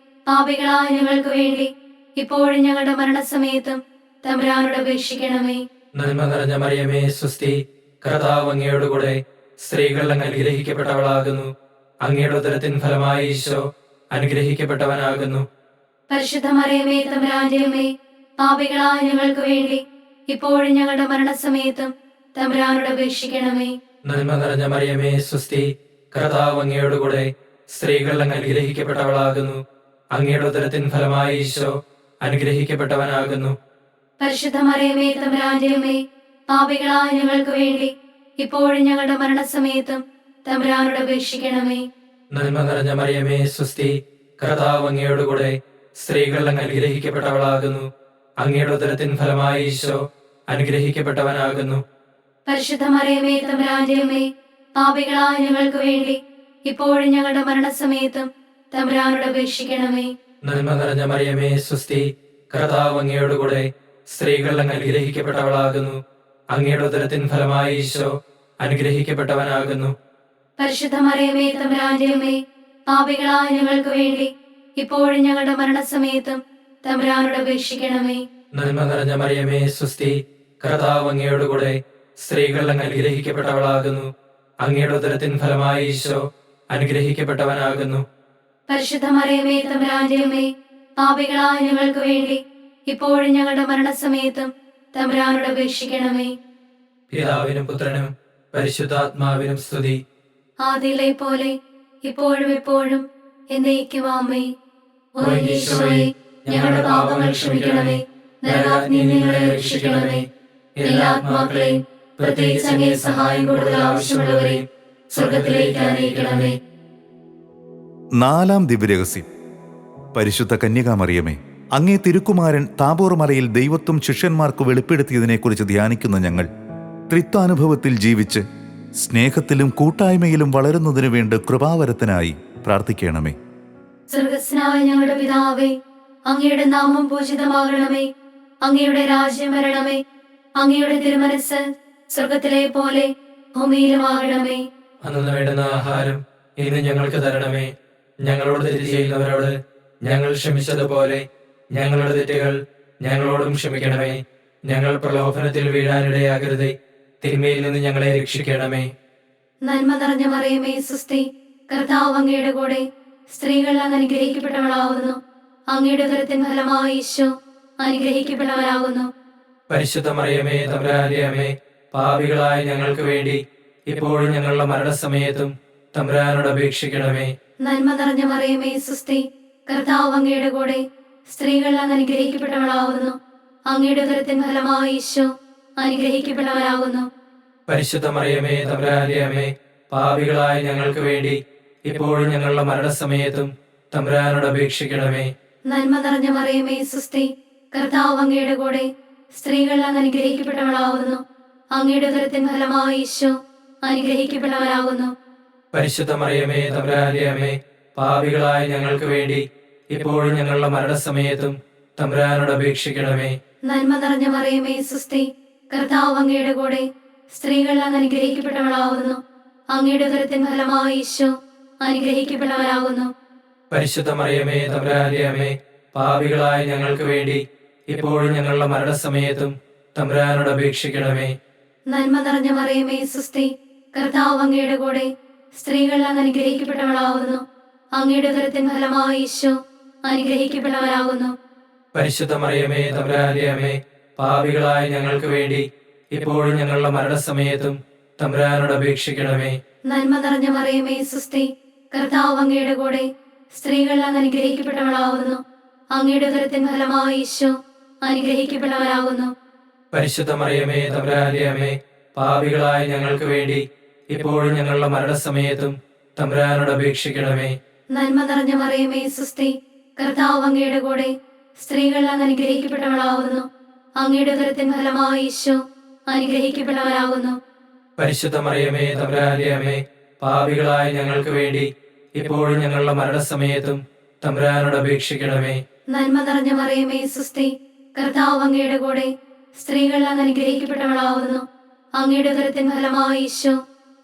പാപികളായ ഞങ്ങൾക്ക് വേണ്ടി ഇപ്പോഴും ഞങ്ങളുടെ മരണസമയത്തും തമ്പുരാനോട് അപേക്ഷിക്കണമേ. നന്മ നിറഞ്ഞ മറിയമേ സ്വസ്തി, കർത്താവ് അങ്ങയോടുകൂടെ സ്ത്രീകൾ അങ്ങ് അനുഗ്രഹിക്കപ്പെട്ടവളാകുന്നു. അങ്ങയുടെ ഉദരത്തിൻ ഫലമായി ഈശോ അനുഗ്രഹിക്കപ്പെട്ടവനാകുന്നു. പരിശുദ്ധ മറിയമേ തമ്പുരാന്റെ അമ്മേ, പാപികളായ ഞങ്ങൾക്ക് വേണ്ടി ഇപ്പോഴും ഞങ്ങളുടെ മരണസമയത്തും തമ്പുരാനോട് അപേക്ഷിക്കണമേ. നന്മ നിറഞ്ഞ മറിയമേ സ്വസ്തി, കർത്താവ് അങ്ങയോടുകൂടെ സ്ത്രീകൾ അങ്ങ് അനുഗ്രഹിക്കപ്പെട്ടവളാകുന്നു. അങ്ങയുടെ ഉദരത്തിൻ ഫലമായി ഈശോ അനുഗ്രഹിക്കപ്പെട്ടവനാകുന്നു. പരിശുദ്ധ മറിയമേ തമ്പുരാന്റെ അമ്മേ, പാപികളായ ഞങ്ങൾക്ക് വേണ്ടി ഇപ്പോഴും ഞങ്ങളുടെ മരണസമയത്തും തമ്പുരാനോട് അപേക്ഷിക്കണമേ. നന്മ നിറഞ്ഞ മറിയമേ സ്വസ്തി, കർത്താവ് അങ്ങയോടുകൂടെ സ്ത്രീകൾ അങ്ങ് അനുഗ്രഹിക്കപ്പെട്ടവളാകുന്നു. അങ്ങയുടെ ഉദരത്തിൻ ഫലമായി ഈശോ അനുഗ്രഹിക്കപ്പെട്ടവനാകുന്നു. പരിശുദ്ധ മറിയമേ തമ്പുരാന്റെ അമ്മേ, പാപികളായ ഞങ്ങൾക്ക് വേണ്ടി ഇപ്പോഴും ഞങ്ങളുടെ മരണസമയത്തും തമ്പുരാനോട് അപേക്ഷിക്കണമേ. നന്മ നിറഞ്ഞ മറിയമേ സ്വസ്തി, കർത്താവ് അങ്ങയോടുകൂടെ സ്ത്രീകൾ അങ്ങ് അനുഗ്രഹിക്കപ്പെട്ടവളാകുന്നു. അങ്ങയുടെ ഉദരത്തിൻ ഫലമായി ഈശോ അനുഗ്രഹിക്കപ്പെട്ടവനാകുന്നു. പരിശുദ്ധ മറിയമേ തമ്പുരാന്റെ അമ്മേ, പാപികളായ ഞങ്ങൾക്ക് വേണ്ടി ഇപ്പോഴും ഞങ്ങളുടെ മരണസമയത്തും തമ്പുരാനോട് അപേക്ഷിക്കണമേ. നന്മ നിറഞ്ഞ മറിയമേ സ്വസ്തി, കർത്താവ് അങ്ങയോടുകൂടെ സ്ത്രീകൾ അങ്ങ് അനുഗ്രഹിക്കപ്പെട്ടവളാകുന്നു. അങ്ങയുടെ ഉദരത്തിൻ ഫലമായി ഈശോ അനുഗ്രഹിക്കപ്പെട്ടവനാകുന്നു. പരിശുദ്ധ മറിയമേ തമ്പുരാന്റെ അമ്മേ, പാപികളായ ഞങ്ങൾക്ക് വേണ്ടി ഇപ്പോഴും ഞങ്ങളുടെ മരണസമയത്തും തമ്പുരാനോട് അപേക്ഷിക്കണമേ. പിതാവിനും പുത്രനും പരിശുദ്ധാത്മാവിനും സ്തുതി. ആദിയിലെ പോലെ ഇപ്പോഴും എപ്പോഴും എന്നേക്കും ആമേൻ. ഓ ഈശോയെ, ഞങ്ങളുടെ പാപങ്ങൾ ക്ഷമിക്കണമേ, നരകാഗ്നിയിൽ നിന്ന് ഞങ്ങളെ രക്ഷിക്കണമേ. എല്ലാ ആത്മാക്കളെയും പ്രത്യേകിച്ച് അങ്ങേ സഹായം കൂടുതൽ ആവശ്യമുള്ളവരെയും സ്വർഗത്തിലേക്ക് ആനയിക്കണമേ. നാലാം ദിവ്യരഹസ്യം. പരിശുദ്ധ കന്യകാമറിയമേ, അങ്ങേ തിരുക്കുമാരൻ താബോർ മലയിൽ ദൈവത്വം ശിഷ്യന്മാർക്ക് വെളിപ്പെടുത്തിയതിനെക്കുറിച്ച് ധ്യാനിക്കുന്ന ഞങ്ങൾ ത്രിത്വാനുഭവത്തിൽ ജീവിച്ച് സ്നേഹത്തിലും കൂട്ടായ്മയിലും വളരുന്നതിനു വേണ്ടി കൃപാവരത്തിനായി പ്രാർത്ഥിക്കണമേ. സ്വർഗസ്നായ ഞങ്ങളുടെ പിതാവേ, അങ്ങയുടെ നാമം പൂജിതമാകണമേ. അങ്ങയുടെ രാജ്യം വരണമേ. അങ്ങയുടെ തിരുമനസ് സ്വർഗത്തിലെ പോലെ ഭൂമിയിലുമാകണമേ. അന്നു വേണ്ടുന്ന ആഹാരം ഇന്ന് ഞങ്ങൾക്ക് തരണമേ. ഞങ്ങളോട് തെറ്റ് ചെയ്യുന്നവരോട് ഞങ്ങൾ ക്ഷമിച്ചതുപോലെ ഞങ്ങളുടെ തെറ്റുകൾ ഞങ്ങളോടും ക്ഷമിക്കണമേ. ഞങ്ങൾ പ്രലോഭനത്തിൽ വീഴാനിടയാകരുതേ, തിന്മയിൽ നിന്ന് ഞങ്ങളെ രക്ഷിക്കണമേ. നന്മ നിറഞ്ഞ മറിയമേ സുസ്തി, കർത്താവ് അങ്ങയുടെ കൂടെ സ്ത്രീകൾ അങ്ങ് അനുഗ്രഹിക്കപ്പെട്ടവളാവുന്നു. അങ്ങയുടെ ഉദരത്തിൻ ഫലമായി ഈശോ അനുഗ്രഹിക്കപ്പെട്ടവനാകുന്നു. പരിശുദ്ധ മറിയമേ തമ്പുരാന്റെ അമ്മേ, പാപികളായ ഞങ്ങൾക്ക് വേണ്ടി ഇപ്പോഴും ഞങ്ങളുടെ മരണസമയത്തും തമ്പുരാനോട് അപേക്ഷിക്കണമേ. നന്മ നിറഞ്ഞ മറിയമേ സുസ്തി, കർത്താവ് അങ്ങയുടെ കൂടെ സ്ത്രീകൾ അങ്ങ് അനുഗ്രഹിക്കപ്പെട്ടവളാവുന്നു. അങ്ങയുടെ ഉദരത്തിൻ ഫലമായി ഈശോ അനുഗ്രഹിക്കപ്പെട്ടവനാകുന്നു. പരിശുദ്ധ മറിയമേ തമ്പുരാന്റെ അമ്മേ, പാപികളായ ഞങ്ങൾക്ക് വേണ്ടി ഇപ്പോഴും ഞങ്ങളുടെ മരണസമയത്തും തമ്പുരാനോട് അപേക്ഷിക്കണമേ. നന്മ നിറഞ്ഞ മറിയമേ സുസ്തി, കർത്താവ് അങ്ങയുടെ കൂടെ സ്ത്രീകൾ അങ്ങ് അനുഗ്രഹിക്കപ്പെട്ടവളാവുന്നു. അങ്ങയുടെ ഉദരത്തിൻ ഫലമായി ഈശോ അനുഗ്രഹിക്കപ്പെട്ടവനാകുന്നു. പരിശുദ്ധ മറിയമേ തമ്പുരാന്റെ അമ്മേ, പാപികളായ ഞങ്ങൾക്ക് വേണ്ടി ഇപ്പോഴും ഞങ്ങളുടെ മരണസമയത്തും തമ്പുരാനോട് അപേക്ഷിക്കണമേ. നന്മ നിറഞ്ഞ മറിയമേ സുസ്തി, കർത്താവ് അങ്ങയുടെ കൂടെ സ്ത്രീകൾ അങ്ങ് അനുഗ്രഹിക്കപ്പെട്ടവളാവുന്നു. അങ്ങയുടെ ഉദരത്തിൻ ഫലമായി ഈശോ അനുഗ്രഹിക്കപ്പെട്ടവനാകുന്നു. പരിശുദ്ധ മറിയമേ തമ്പുരാന്റെ അമ്മേ, പാപികളായ ഞങ്ങൾക്ക് വേണ്ടി ഇപ്പോഴും ഞങ്ങളുടെ മരണസമയത്തും തമ്പുരാനോട് അപേക്ഷിക്കണമേ. നന്മ നിറഞ്ഞ മറിയമേ സുസ്തി, കർത്താവ് അങ്ങയുടെ കൂടെ സ്ത്രീകൾ അങ്ങ് അനുഗ്രഹിക്കപ്പെട്ടവളാവുന്നു. അങ്ങയുടെ ഉദരത്തിൻ ഫലമായി ഈശോ അനുഗ്രഹിക്കപ്പെട്ടവനാകുന്നു. പരിശുദ്ധ മറിയമേ തമ്പുരാന്റെ അമ്മേ, പാപികളായ ഞങ്ങൾക്ക് വേണ്ടി ഇപ്പോഴും ഞങ്ങളുടെ മരണസമയത്തും തമ്പുരാനോട് അപേക്ഷിക്കണമേ. നന്മ നിറഞ്ഞ മറിയമേ സുസ്തി, കർത്താവ് അങ്ങയുടെ കൂടെ സ്ത്രീകൾ അങ്ങ് അനുഗ്രഹിക്കപ്പെട്ടവളാവുന്നു. അങ്ങയുടെ ഉദരത്തിൻ ഫലമായി ഈശോ അനുഗ്രഹിക്കപ്പെട്ടവനാകുന്നു. പരിശുദ്ധ മറിയമേ തമ്പുരാന്റെ അമ്മേ, പാപികളായ ഞങ്ങൾക്ക് വേണ്ടി ഇപ്പോഴും ഞങ്ങളുടെ മരണസമയത്തും തമ്പുരാനോട് അപേക്ഷിക്കണമേ. നന്മ നിറഞ്ഞ മറിയമേ സുസ്തി, കർത്താവ് അങ്ങയുടെ കൂടെ സ്ത്രീകൾ അങ്ങ് അനുഗ്രഹിക്കപ്പെട്ടവളാവുന്നു. അങ്ങയുടെ ഉദരത്തിൻ ഫലമായി ഈശോ അനുഗ്രഹിക്കപ്പെട്ടവനാകുന്നു. പരിശുദ്ധ മറിയമേ തമ്പുരാന്റെ അമ്മേ, പാപികളായ ഞങ്ങൾക്ക് വേണ്ടി ഇപ്പോഴും ഞങ്ങളുടെ മരണസമയത്തും തമ്പുരാനോട് അപേക്ഷിക്കണമേ. നന്മ നിറഞ്ഞ മറിയമേ സുസ്തി, കർത്താവ് അങ്ങയുടെ കൂടെ സ്ത്രീകൾ അങ്ങ് അനുഗ്രഹിക്കപ്പെട്ടവളാവുന്നു. അങ്ങയുടെ ഉദരത്തിൻ ഫലമായി ഈശോ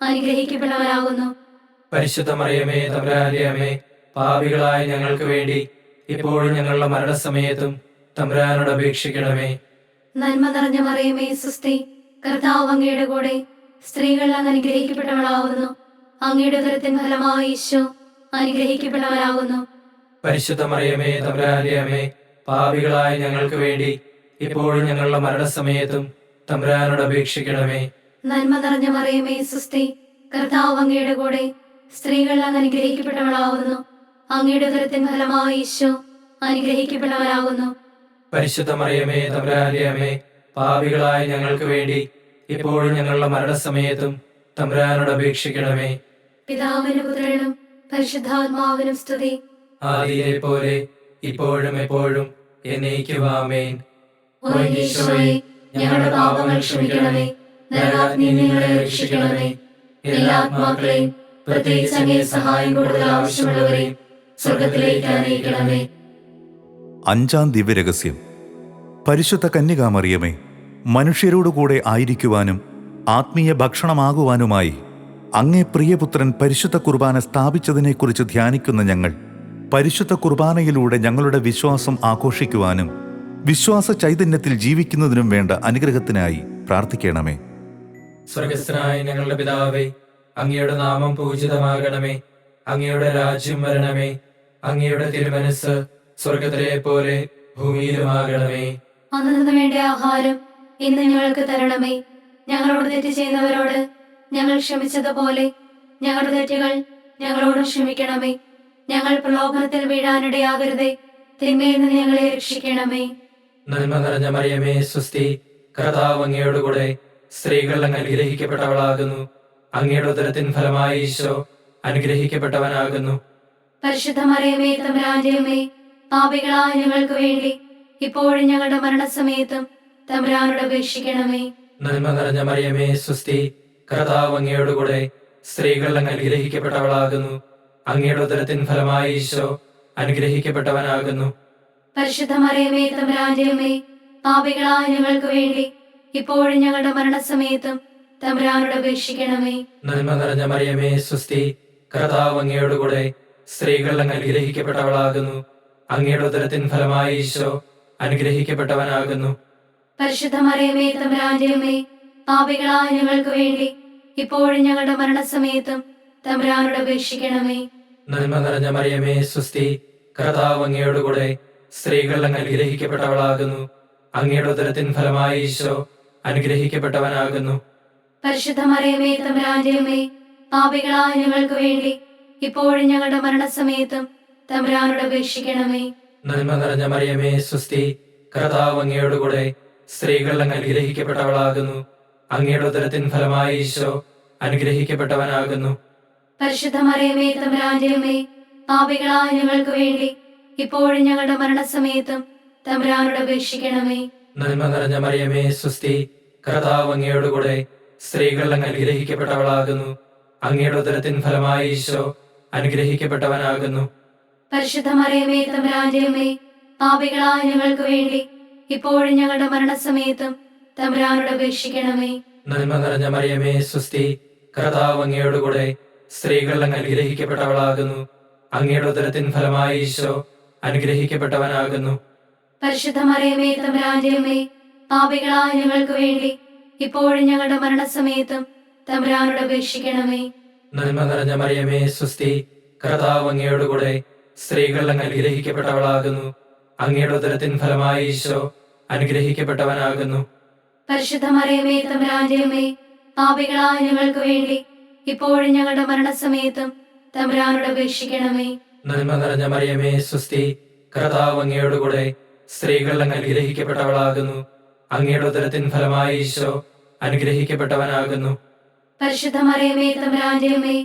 അനുഗ്രഹിക്കപ്പെട്ടവനാകുന്നു. പരിശുദ്ധ മറിയമേ തമ്പുരാന്റെ അമ്മേ, പാപികളായ ഞങ്ങൾക്ക് വേണ്ടി ഇപ്പോഴും ഞങ്ങളുടെ മരണസമയത്തും തമ്പുരാനോട് അപേക്ഷിക്കണമേ. നന്മ നിറഞ്ഞ മറിയമേ സുസ്തി, കർത്താവ് അങ്ങയുടെ കൂടെ സ്ത്രീകൾ അങ്ങ് അനുഗ്രഹിക്കപ്പെട്ടവളാവുന്നു. അങ്ങയുടെ ഉദരത്തിൻ ഫലമായി ഈശോ അനുഗ്രഹിക്കപ്പെട്ടവനാകുന്നു. പരിശുദ്ധ മറിയമേ തമ്പുരാന്റെ അമ്മേ, പാപികളായ ഞങ്ങൾക്ക് വേണ്ടി ഇപ്പോഴും ഞങ്ങളുടെ മരണസമയത്തും തമ്പുരാനോട് അപേക്ഷിക്കണമേ. നന്മ നിറഞ്ഞ മറിയമേ സുസ്തി, കർത്താവ് അങ്ങയുടെ കൂടെ സ്ത്രീകൾ അങ്ങ് അനുഗ്രഹിക്കപ്പെട്ടവളാവുന്നു. അങ്ങയുടെ ഉദരത്തിൻ ഫലമായി ഈശോ അനുഗ്രഹിക്കപ്പെട്ടവനാകുന്നു. പരിശുദ്ധ മറിയമേ തമ്പുരാന്റെ അമ്മേ, പാപികളായ ഞങ്ങൾക്ക് വേണ്ടി ഇപ്പോഴും ഞങ്ങളുടെ മരണസമയത്തും തമ്പുരാനോട് അപേക്ഷിക്കണമേ. പിതാവിനും പുത്രനും പരിശുദ്ധാത്മാവിനും സ്തുതി. ആദിയിലെ പോലെ ഇപ്പോഴും എപ്പോഴും എന്നേക്കും ആമേൻ. ഓ ഈശോയെ, ഞങ്ങളുടെ പാപങ്ങൾ ക്ഷമിക്കണമേ, നരകാഗ്നിയിൽ നിന്ന് ഞങ്ങളെ രക്ഷിക്കണമേ. എല്ലാ ആത്മാക്കളെയും പ്രത്യേകിച്ച് അങ്ങേ സഹായം കൂടുതൽ ആവശ്യമുള്ളവരെയും സ്വർഗത്തിലേക്ക് ആനയിക്കണമേ. അഞ്ചാം ദിവ്യരഹസ്യം. പരിശുദ്ധ കന്യകാമറിയമേ, മനുഷ്യരോടുകൂടെ ആയിരിക്കുവാനും ആത്മീയ ഭക്ഷണമാകുവാനുമായി അങ്ങേ പ്രിയപുത്രൻ പരിശുദ്ധ കുർബാന സ്ഥാപിച്ചതിനെക്കുറിച്ച് ധ്യാനിക്കുന്ന ഞങ്ങൾ പരിശുദ്ധ കുർബാനയിലൂടെ ഞങ്ങളുടെ വിശ്വാസം ആഘോഷിക്കുവാനും വിശ്വാസ ചൈതന്യത്തിൽ ജീവിക്കുന്നതിനും വേണ്ട അനുഗ്രഹത്തിനായി പ്രാർത്ഥിക്കണമേ. സ്വർഗസ്ഥനായ ഞങ്ങളുടെ പിതാവേ, അങ്ങയുടെ നാമം പൂജിതമാകണമേ. അങ്ങയുടെ രാജ്യം വരണമേ. അങ്ങയുടെ തിരുമനസ്സ് സ്വർഗത്തിലെ പോലെ ഭൂമിയിലുമാകണമേ. അന്നു വേണ്ട ആഹാരം ഇന്ന് ഞങ്ങൾക്ക് തരണമേ. ഞങ്ങളോട് തെറ്റ് ചെയ്യുന്നവരോട് ഞങ്ങൾ ക്ഷമിച്ചതുപോലെ ഞങ്ങളുടെ തെറ്റുകൾ ഞങ്ങളോട് ക്ഷമിക്കണമേ. ഞങ്ങൾ പ്രലോഭനത്തിൽ വീഴാനിടയാകരുതേ, തിന്മയിൽ നിന്ന് ഞങ്ങളെ രക്ഷിക്കണമേ. നന്മ നിറഞ്ഞ മറിയമേ സുസ്തി, കർത്താവ് അങ്ങയോടുകൂടെ സ്ത്രീകൾ അങ്ങ് അനുഗ്രഹിക്കപ്പെട്ടവളാകുന്നു. അങ്ങയുടെ ഉദരത്തിൻ ഫലമായി ഈശോ അനുഗ്രഹിക്കപ്പെട്ടവനാകുന്നു. പരിശുദ്ധ മറിയമേ തമ്പുരാന്റെ അമ്മേ, പാപികളായ ഞങ്ങൾക്ക് വേണ്ടി ഇപ്പോഴും ഞങ്ങളുടെ മരണസമയത്തും തമ്പുരാനോട് അപേക്ഷിക്കണമേ. നന്മ നിറഞ്ഞ മറിയമേ സുസ്തി, കർത്താവ് അങ്ങയോടുകൂടെ സ്ത്രീകൾ അങ്ങ് അനുഗ്രഹിക്കപ്പെട്ടവളാകുന്നു. അങ്ങയുടെ ഉദരത്തിൻ ഫലമായി ഈശോ അനുഗ്രഹിക്കപ്പെട്ടവനാകുന്നു. പരിശുദ്ധ മറിയമേ തമ്പുരാന്റെ അമ്മേ, പാപികളായ ഞങ്ങൾക്ക് വേണ്ടി ഇപ്പോഴും ഞങ്ങളുടെ മരണസമയത്തും തമ്പുരാനോട് അപേക്ഷിക്കണമേ. നന്മ നിറഞ്ഞ മറിയമേ സുസ്തി, കർത്താവ് അങ്ങയോടുകൂടെ സ്ത്രീകൾ അങ്ങ് അനുഗ്രഹിക്കപ്പെട്ടവളാകുന്നു. അങ്ങയുടെ ഉദരത്തിൻ ഫലമായി ഈശോ അനുഗ്രഹിക്കപ്പെട്ടവനാകുന്നു. പരിശുദ്ധ മറിയമേ തമ്പുരാന്റെ അമ്മേ, പാപികളായ ഞങ്ങൾക്ക് വേണ്ടി ഇപ്പോഴും ഞങ്ങളുടെ മരണസമയത്തും തമ്പുരാനോട് അപേക്ഷിക്കണമേ. നന്മ നിറഞ്ഞ മറിയമേ സുസ്തി, കർത്താവ് അങ്ങയോടുകൂടെ സ്ത്രീകൾ അങ്ങ് അനുഗ്രഹിക്കപ്പെട്ടവളാകുന്നു. അങ്ങയുടെ ഉദരത്തിൻ ഫലമായി ഈശോ അനുഗ്രഹിക്കപ്പെട്ടവനാകുന്നു. പരിശുദ്ധ മറിയമേ തമ്പുരാന്റെ അമ്മേ, പാപികളായ ഞങ്ങൾക്ക് വേണ്ടി ഇപ്പോഴും ഞങ്ങളുടെ മരണസമയത്തും തമ്പുരാനോട് അപേക്ഷിക്കണമേ. നന്മ നിറഞ്ഞ മറിയമേ സുസ്തി, കർത്താവ് അങ്ങയോടുകൂടെ സ്ത്രീകൾ അങ്ങ് അനുഗ്രഹിക്കപ്പെട്ടവളാകുന്നു. അങ്ങയുടെ ഉദരത്തിൻ ഫലമായി ഈശോ അനുഗ്രഹിക്കപ്പെട്ടവനാകുന്നു. പരിശുദ്ധ മറിയമേ തമ്പുരാന്റെ അമ്മേ, പാപികളായ ഞങ്ങൾക്ക് വേണ്ടി ഇപ്പോഴും ഞങ്ങളുടെ മരണസമയത്തും തമ്പുരാനോട് അപേക്ഷിക്കണമേ. നന്മ നിറഞ്ഞ മറിയമേ സുസ്തി, കർത്താവ് അങ്ങയോടുകൂടെ സ്ത്രീകൾ അങ്ങ് അനുഗ്രഹിക്കപ്പെട്ടവളാകുന്നു. അങ്ങയുടെ ഉദരത്തിൻ ഫലമായി ഈശോ അനുഗ്രഹിക്കപ്പെട്ടവനാകുന്നു. പരിശുദ്ധ മറിയമേ തമ്പുരാന്റെ അമ്മേ, പാപികളായ ഞങ്ങൾക്ക് വേണ്ടി ഇപ്പോഴും ഞങ്ങളുടെ മരണസമയത്തും തമ്പുരാനോട് അപേക്ഷിക്കണമേ. നന്മ നിറഞ്ഞ മറിയമേ സുസ്തി, കർത്താവ് അങ്ങയോടുകൂടെ സ്ത്രീകൾ അങ്ങ് അനുഗ്രഹിക്കപ്പെട്ടവളാകുന്നു. അങ്ങയുടെ ഉദരത്തിൻ ഫലമായി ഈശോ അനുഗ്രഹിക്കപ്പെട്ടവനാകുന്നു. പരിശുദ്ധ മറിയമേ തമ്പുരാന്റെ അമ്മേ, പാപികളായ ഞങ്ങൾക്ക് വേണ്ടി ഇപ്പോഴും ഞങ്ങളുടെ മരണസമയത്തും തമ്പുരാനോട് അപേക്ഷിക്കണമേ. നന്മ നിറഞ്ഞ മറിയമേ സുസ്തി, കർത്താവ് അങ്ങയോടുകൂടെ സ്ത്രീകൾ അങ്ങ് അനുഗ്രഹിക്കപ്പെട്ടവളാകുന്നു. അങ്ങയുടെ ഉദരത്തിൻ ഫലമായി ഈശോ അനുഗ്രഹിക്കപ്പെട്ടവനാകുന്നു. പരിശുദ്ധ മറിയമേ തമ്പുരാന്റെ അമ്മേ, പാപികളായ ഞങ്ങൾക്ക് വേണ്ടി ഇപ്പോഴും ഞങ്ങളുടെ മരണസമയത്തും തമ്പുരാനോട് അപേക്ഷിക്കണമേ. നന്മ നിറഞ്ഞ മറിയമേ സുസ്തി, കർത്താവ് അങ്ങയോടുകൂടെ സ്ത്രീകൾ അങ്ങ് അനുഗ്രഹിക്കപ്പെട്ടവളാകുന്നു. അങ്ങയുടെ ഉദരത്തിൻ ഫലമായി ഈശോ അനുഗ്രഹിക്കപ്പെട്ടവനാകുന്നു. പരിശുദ്ധ മറിയമേ തമ്പുരാന്റെ അമ്മേ,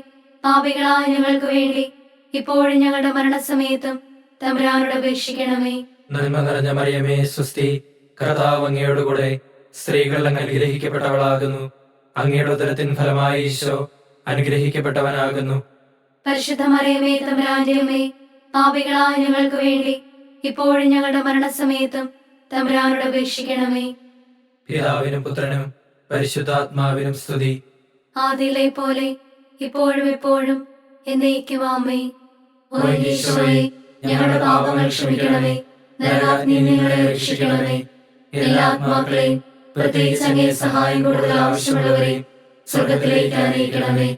പാപികളായ ഞങ്ങൾക്ക് വേണ്ടി ഇപ്പോഴും ഞങ്ങളുടെ മരണസമയത്തും തമ്പുരാനോട് അപേക്ഷിക്കണമേ. നന്മ നിറഞ്ഞ മറിയമേ സുസ്തി, കർത്താവ് അങ്ങയോടുകൂടെ സ്ത്രീകൾ അങ്ങ് അനുഗ്രഹിക്കപ്പെട്ടവളാകുന്നു. അങ്ങയുടെ ഉദരത്തിൻ ഫലമായി ഈശോ അനുഗ്രഹിക്കപ്പെട്ടവനാകുന്നു. പരിശുദ്ധ മറിയമേ തമ്പുരാന്റെ അമ്മേ, പാപികളായ ഞങ്ങൾക്ക് വേണ്ടി ഇപ്പോഴും ഞങ്ങളുടെ മരണസമയത്തും തമ്പുരാനോട് അപേക്ഷിക്കണമേ. പിതാവിനും പുത്രനും പരിശുദ്ധാത്മാവിനും സ്തുതി. ആദിയിലെ പോലെ ഇപ്പോഴും എപ്പോഴും എന്നേക്കും ആമേൻ. ഓ ഈശോയെ, ഞങ്ങളുടെ പാപങ്ങൾ ക്ഷമിക്കണമേ, നരകാഗ്നിയിൽ നിന്ന് ഞങ്ങളെ രക്ഷിക്കണമേ. എല്ലാ ആത്മാക്കളെയും പ്രത്യേകിച്ച് അങ്ങേ സഹായം കൂടുതൽ ആവശ്യമുള്ളവരെയും സ്വർഗത്തിലേക്ക് ആനയിക്കണമേ.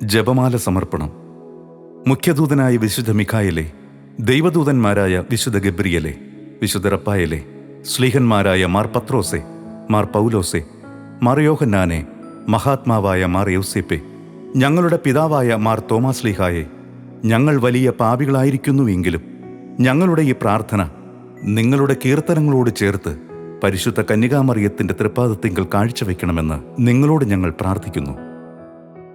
ജപമാല സമർപ്പണം. മുഖ്യദൂതനായ വിശുദ്ധ മിഖായേലേ, ദൈവദൂതന്മാരായ വിശുദ്ധ ഗബ്രിയേലേ, വിശുദ്ധ റഫായേലേ, ശ്ലീഹന്മാരായ മാർ പത്രോസേ, മാർ പൗലോസേ, മാർ യോഹന്നാനെ, മഹാത്മാവായ മാർ യൗസേപ്പേ, ഞങ്ങളുടെ പിതാവായ മാർ തോമാശ്ലീഹായെ, ഞങ്ങൾ വലിയ പാപികളായിരിക്കുന്നുവെങ്കിലും ഞങ്ങളുടെ ഈ പ്രാർത്ഥന നിങ്ങളുടെ കീർത്തനങ്ങളോട് ചേർത്ത് പരിശുദ്ധ കന്യകാമറിയത്തിന്റെ തൃപ്പാദത്തിങ്കൽ കാഴ്ചവെക്കണമെന്ന് നിങ്ങളോട് ഞങ്ങൾ പ്രാർത്ഥിക്കുന്നു.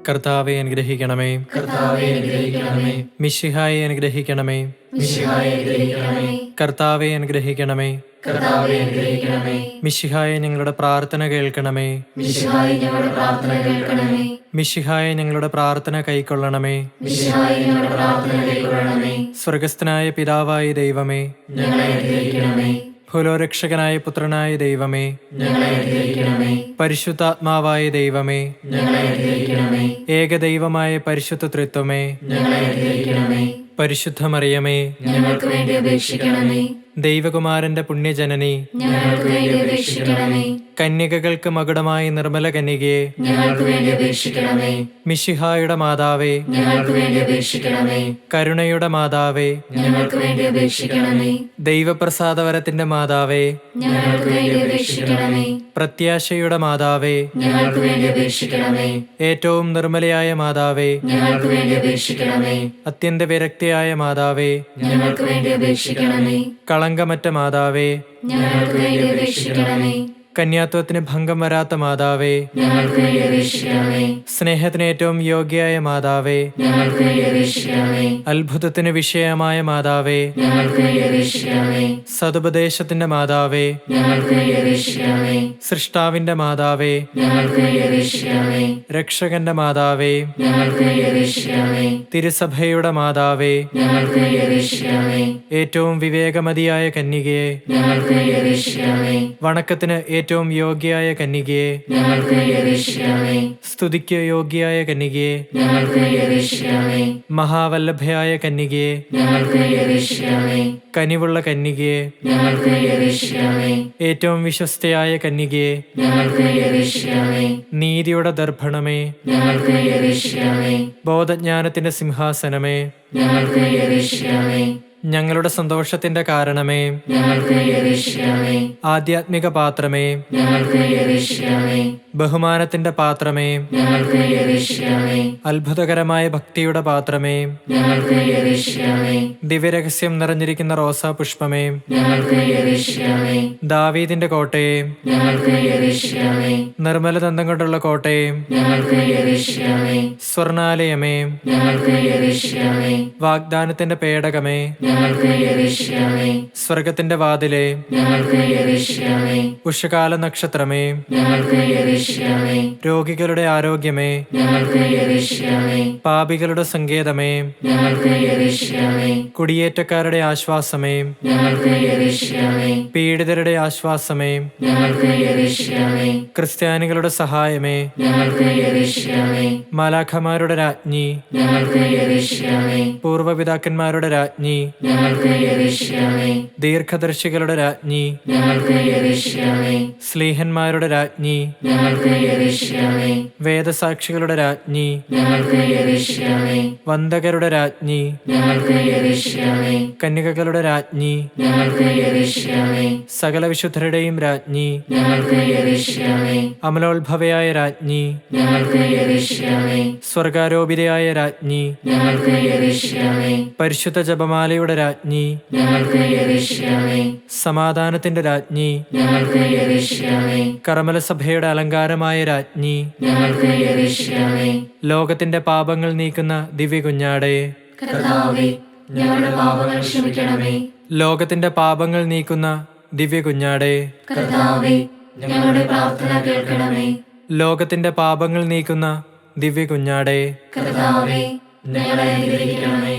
കർത്താവെ അനുഗ്രഹിക്കണമേ. കർത്താവെ അനുഗ്രഹിക്കണമേ. മിശിഹായെ അനുഗ്രഹിക്കണമേ. മിശിഹായെ അനുഗ്രഹിക്കണമേ. കർത്താവെ അനുഗ്രഹിക്കണമേ. കർത്താവെ അനുഗ്രഹിക്കണമേ. മിശിഹായെ ഞങ്ങളുടെ പ്രാർത്ഥന കേൾക്കണമേ. മിശിഹായെ ഞങ്ങളുടെ പ്രാർത്ഥന കേൾക്കണമേ. മിശിഹായെ ഞങ്ങളുടെ പ്രാർത്ഥന കൈക്കൊള്ളണമേ. മിശിഹായെ ഞങ്ങളുടെ പ്രാർത്ഥന കൈക്കൊള്ളണമേ. സ്വർഗസ്ഥനായ പിതാവായ ദൈവമേ, ഞങ്ങളെ അനുഗ്രഹിക്കണമേ. ഭൂലോരക്ഷകനായ പുത്രനായ ദൈവമേ, ഞങ്ങളെ അനുഗ്രഹിക്കണമേ. പരിശുദ്ധാത്മാവായ ദൈവമേ, ഞങ്ങളെ അനുഗ്രഹിക്കണമേ. ഏകദൈവമായ പരിശുദ്ധ ത്രിത്വമേ, ഞങ്ങളെ അനുഗ്രഹിക്കണമേ. പരിശുദ്ധ മറിയമേ, ഞങ്ങൾക്ക് വേണ്ടി അപേക്ഷിക്കണമേ. ദൈവകുമാരന്റെ പുണ്യജനനി, ഞങ്ങൾക്ക് വേണ്ടി അപേക്ഷിക്കണമേ. കന്യകകൾക്ക് മകുടമായ നിർമ്മല കന്യകയെ, ഞങ്ങൾക്ക് വേണ്ടി അപേക്ഷിക്കണമേ. മിശിഹായുടെ മാതാവേ, ഞങ്ങൾക്ക് വേണ്ടി അപേക്ഷിക്കണമേ. കരുണയുടെ മാതാവേ, ഞങ്ങൾക്ക് വേണ്ടി അപേക്ഷിക്കണമേ. ദൈവപ്രസാദവരത്തിന്റെ മാതാവേ, ഞങ്ങൾക്ക് വേണ്ടി അപേക്ഷിക്കണമേ. പ്രത്യാശയുടെ മാതാവേ, ഞങ്ങൾക്ക് വേണ്ടി അപേക്ഷിക്കണമേ. ഏറ്റവും നിർമ്മലയായ മാതാവേ, ഞങ്ങൾക്ക് വേണ്ടി അപേക്ഷിക്കണമേ. അത്യന്ത വിരക്തിയായ മാതാവേ, ഞങ്ങൾക്ക് വേണ്ടി അപേക്ഷിക്കണമേ. കളങ്കമറ്റ മാതാവേ, ഞങ്ങൾക്ക് വേണ്ടി അപേക്ഷിക്കണമേ. കന്യാത്വത്തിന് ഭംഗം വരാത്ത മാതാവേ, ഞങ്ങൾക്ക് വേണ്ടി അപേക്ഷിക്കണമേ. സ്നേഹത്തിന് ഏറ്റവും യോഗ്യയായ മാതാവേ, ഞങ്ങൾക്ക് വേണ്ടി അപേക്ഷിക്കണമേ. അത്ഭുതത്തിന് വിഷയമായ മാതാവേ, ഞങ്ങൾക്ക് വേണ്ടി അപേക്ഷിക്കണമേ. സതുപദേശത്തിന്റെ മാതാവേ, ഞങ്ങൾക്ക് വേണ്ടി അപേക്ഷിക്കണമേ. സൃഷ്ടാവിന്റെ മാതാവേ, ഞങ്ങൾക്ക് വേണ്ടി അപേക്ഷിക്കണമേ. രക്ഷകന്റെ മാതാവേ, ഞങ്ങൾക്ക് വേണ്ടി അപേക്ഷിക്കണമേ. തിരുസഭയുടെ മാതാവേ, ഞങ്ങൾക്ക് വേണ്ടി അപേക്ഷിക്കണമേ. ഏറ്റവും വിവേകമതിയായ കന്യകയെ, ഞങ്ങൾക്ക് വേണ്ടി അപേക്ഷിക്കണമേ. വണക്കത്തിന് ഏറ്റവും യോഗ്യയായ കന്യകയെ, ഞങ്ങൾക്ക് വേണ്ടി അപേക്ഷിക്കണമേ. സ്തുതിക്ക് യോഗ്യയായ കന്യകയെ, ഞങ്ങൾക്ക് വേണ്ടി അപേക്ഷിക്കണമേ. മഹാവല്ലഭയായ കന്യകയെ, ഞങ്ങൾക്ക് വേണ്ടി അപേക്ഷിക്കണമേ. കനിവുള്ള കന്യകയെ, ഞങ്ങൾക്ക് വേണ്ടി അപേക്ഷിക്കണമേ. ഏറ്റവും വിശ്വസ്തയായ കന്യകയെ, ഞങ്ങൾക്ക് വേണ്ടി അപേക്ഷിക്കണമേ. നീതിയുടെ ദർഭണമേ, ഞങ്ങൾക്ക് വേണ്ടി അപേക്ഷിക്കണമേ. ബോധജ്ഞാനത്തിന്റെ സിംഹാസനമേ, ഞങ്ങൾക്ക് വേണ്ടി അപേക്ഷിക്കണമേ. ഞങ്ങളുടെ സന്തോഷത്തിന്റെ കാരണമേ, ഞങ്ങൾക്ക് വേണ്ടി അപേക്ഷിക്കണമേ. ആധ്യാത്മിക പാത്രമേ, ഞങ്ങൾക്ക് വേണ്ടി അപേക്ഷിക്കണമേ. ബഹുമാനത്തിന്റെ പാത്രമേ, ഞങ്ങൾക്ക് വേണ്ടി അപേക്ഷിക്കണമേ. അത്ഭുതകരമായ ഭക്തിയുടെ പാത്രമേ, ഞങ്ങൾക്ക് വേണ്ടി അപേക്ഷിക്കണമേ. ദിവ്യരഹസ്യം നിറഞ്ഞിരിക്കുന്ന റോസാ പുഷ്പമേ, ഞങ്ങൾക്ക് വേണ്ടി അപേക്ഷിക്കണമേ. ദാവീദിന്റെ കോട്ടയെ, ഞങ്ങൾക്ക് വേണ്ടി അപേക്ഷിക്കണമേ. നിർമ്മല ദന്തം കൊണ്ടുള്ള കോട്ടയെ, ഞങ്ങൾക്ക് വേണ്ടി അപേക്ഷിക്കണമേ. സ്വർണാലയമേ, ഞങ്ങൾക്ക് വേണ്ടി അപേക്ഷിക്കണമേ. വാഗ്ദാനത്തിന്റെ പേടകമേ, ഞങ്ങൾക്ക് വേണ്ടി അപേക്ഷിക്കണമേ. സ്വർഗത്തിന്റെ വാതിലെ, ഞങ്ങൾക്ക് വേണ്ടി അപേക്ഷിക്കണമേ. ഉഷകാല നക്ഷത്രമേ, ഞങ്ങൾക്ക് വേണ്ടി അപേക്ഷിക്കണമേ. രോഗികളുടെ ആരോഗ്യമേ, ഞങ്ങൾക്ക് വേണ്ടി അപേക്ഷിക്കണമേ. പാപികളുടെ സങ്കേതമേ, ഞങ്ങൾക്ക് വേണ്ടി അപേക്ഷിക്കണമേ. കുടിയേറ്റക്കാരുടെ ആശ്വാസമേ, ഞങ്ങൾക്ക് വേണ്ടി അപേക്ഷിക്കണമേ. പീഡിതരുടെ ആശ്വാസമേ, ഞങ്ങൾക്ക് വേണ്ടി അപേക്ഷിക്കണമേ. ക്രിസ്ത്യാനികളുടെ സഹായമേ, ഞങ്ങൾക്ക് വേണ്ടി അപേക്ഷിക്കണമേ. മാലാഖമാരുടെ രാജ്ഞി, ഞങ്ങൾക്ക് വേണ്ടി അപേക്ഷിക്കണമേ. പൂർവ്വപിതാക്കന്മാരുടെ രാജ്ഞി, ഞങ്ങൾക്ക് വേണ്ടി അപേക്ഷിക്കണമേ. ദീർഘദർശികളുടെ രാജ്ഞി, ഞങ്ങൾക്ക് വേണ്ടി അപേക്ഷിക്കണമേ. സ്ലീഹന്മാരുടെ രാജ്ഞി, ഞങ്ങൾക്ക് വേണ്ടി അപേക്ഷിക്കണമേ. വേദസാക്ഷികളുടെ രാജ്ഞി, ഞങ്ങൾക്ക് വേണ്ടി അപേക്ഷിക്കണമേ. വന്ദകരുടെ രാജ്ഞി, ഞങ്ങൾക്ക് വേണ്ടി അപേക്ഷിക്കണമേ. കന്യകകളുടെ രാജ്ഞി, ഞങ്ങൾക്ക് വേണ്ടി അപേക്ഷിക്കണമേ. സകല വിശുദ്ധരുടെയും രാജ്ഞി, ഞങ്ങൾക്ക് വേണ്ടി അപേക്ഷിക്കണമേ. അമലോത്ഭവയായ രാജ്ഞി, ഞങ്ങൾക്ക് വേണ്ടി അപേക്ഷിക്കണമേ. സ്വർഗാരോപിതയായ രാജ്ഞി, ഞങ്ങൾക്ക് വേണ്ടി അപേക്ഷിക്കണമേ. പരിശുദ്ധ ജപമാലയുടെ രാജ്ഞി, ഞങ്ങൾക്ക് വേണ്ടി അപേക്ഷിക്കണമേ. സമാധാനത്തിന്റെ രാജ്ഞി, ഞങ്ങൾക്ക് വേണ്ടി അപേക്ഷിക്കണമേ. കർമ്മലസഭയുടെ അലങ്കാരമായ രാജ്ഞി, ഞങ്ങൾക്ക് വേണ്ടി അപേക്ഷിക്കണമേ. ലോകത്തിന്റെ പാപങ്ങൾ നീക്കുന്ന ദിവ്യ കുഞ്ഞാടേ, കർത്താവേ, ഞങ്ങളുടെ പാപങ്ങൾ ക്ഷമിക്കണമേ. ലോകത്തിന്റെ പാപങ്ങൾ നീക്കുന്ന ദിവ്യ കുഞ്ഞാടേ, കർത്താവേ, ഞങ്ങളുടെ പ്രാർത്ഥന കേൾക്കണമേ. ലോകത്തിന്റെ പാപങ്ങൾ നീക്കുന്ന ദിവ്യ കുഞ്ഞാടേ, കർത്താവേ, ഞങ്ങളെ അനുഗ്രഹിക്കണമേ.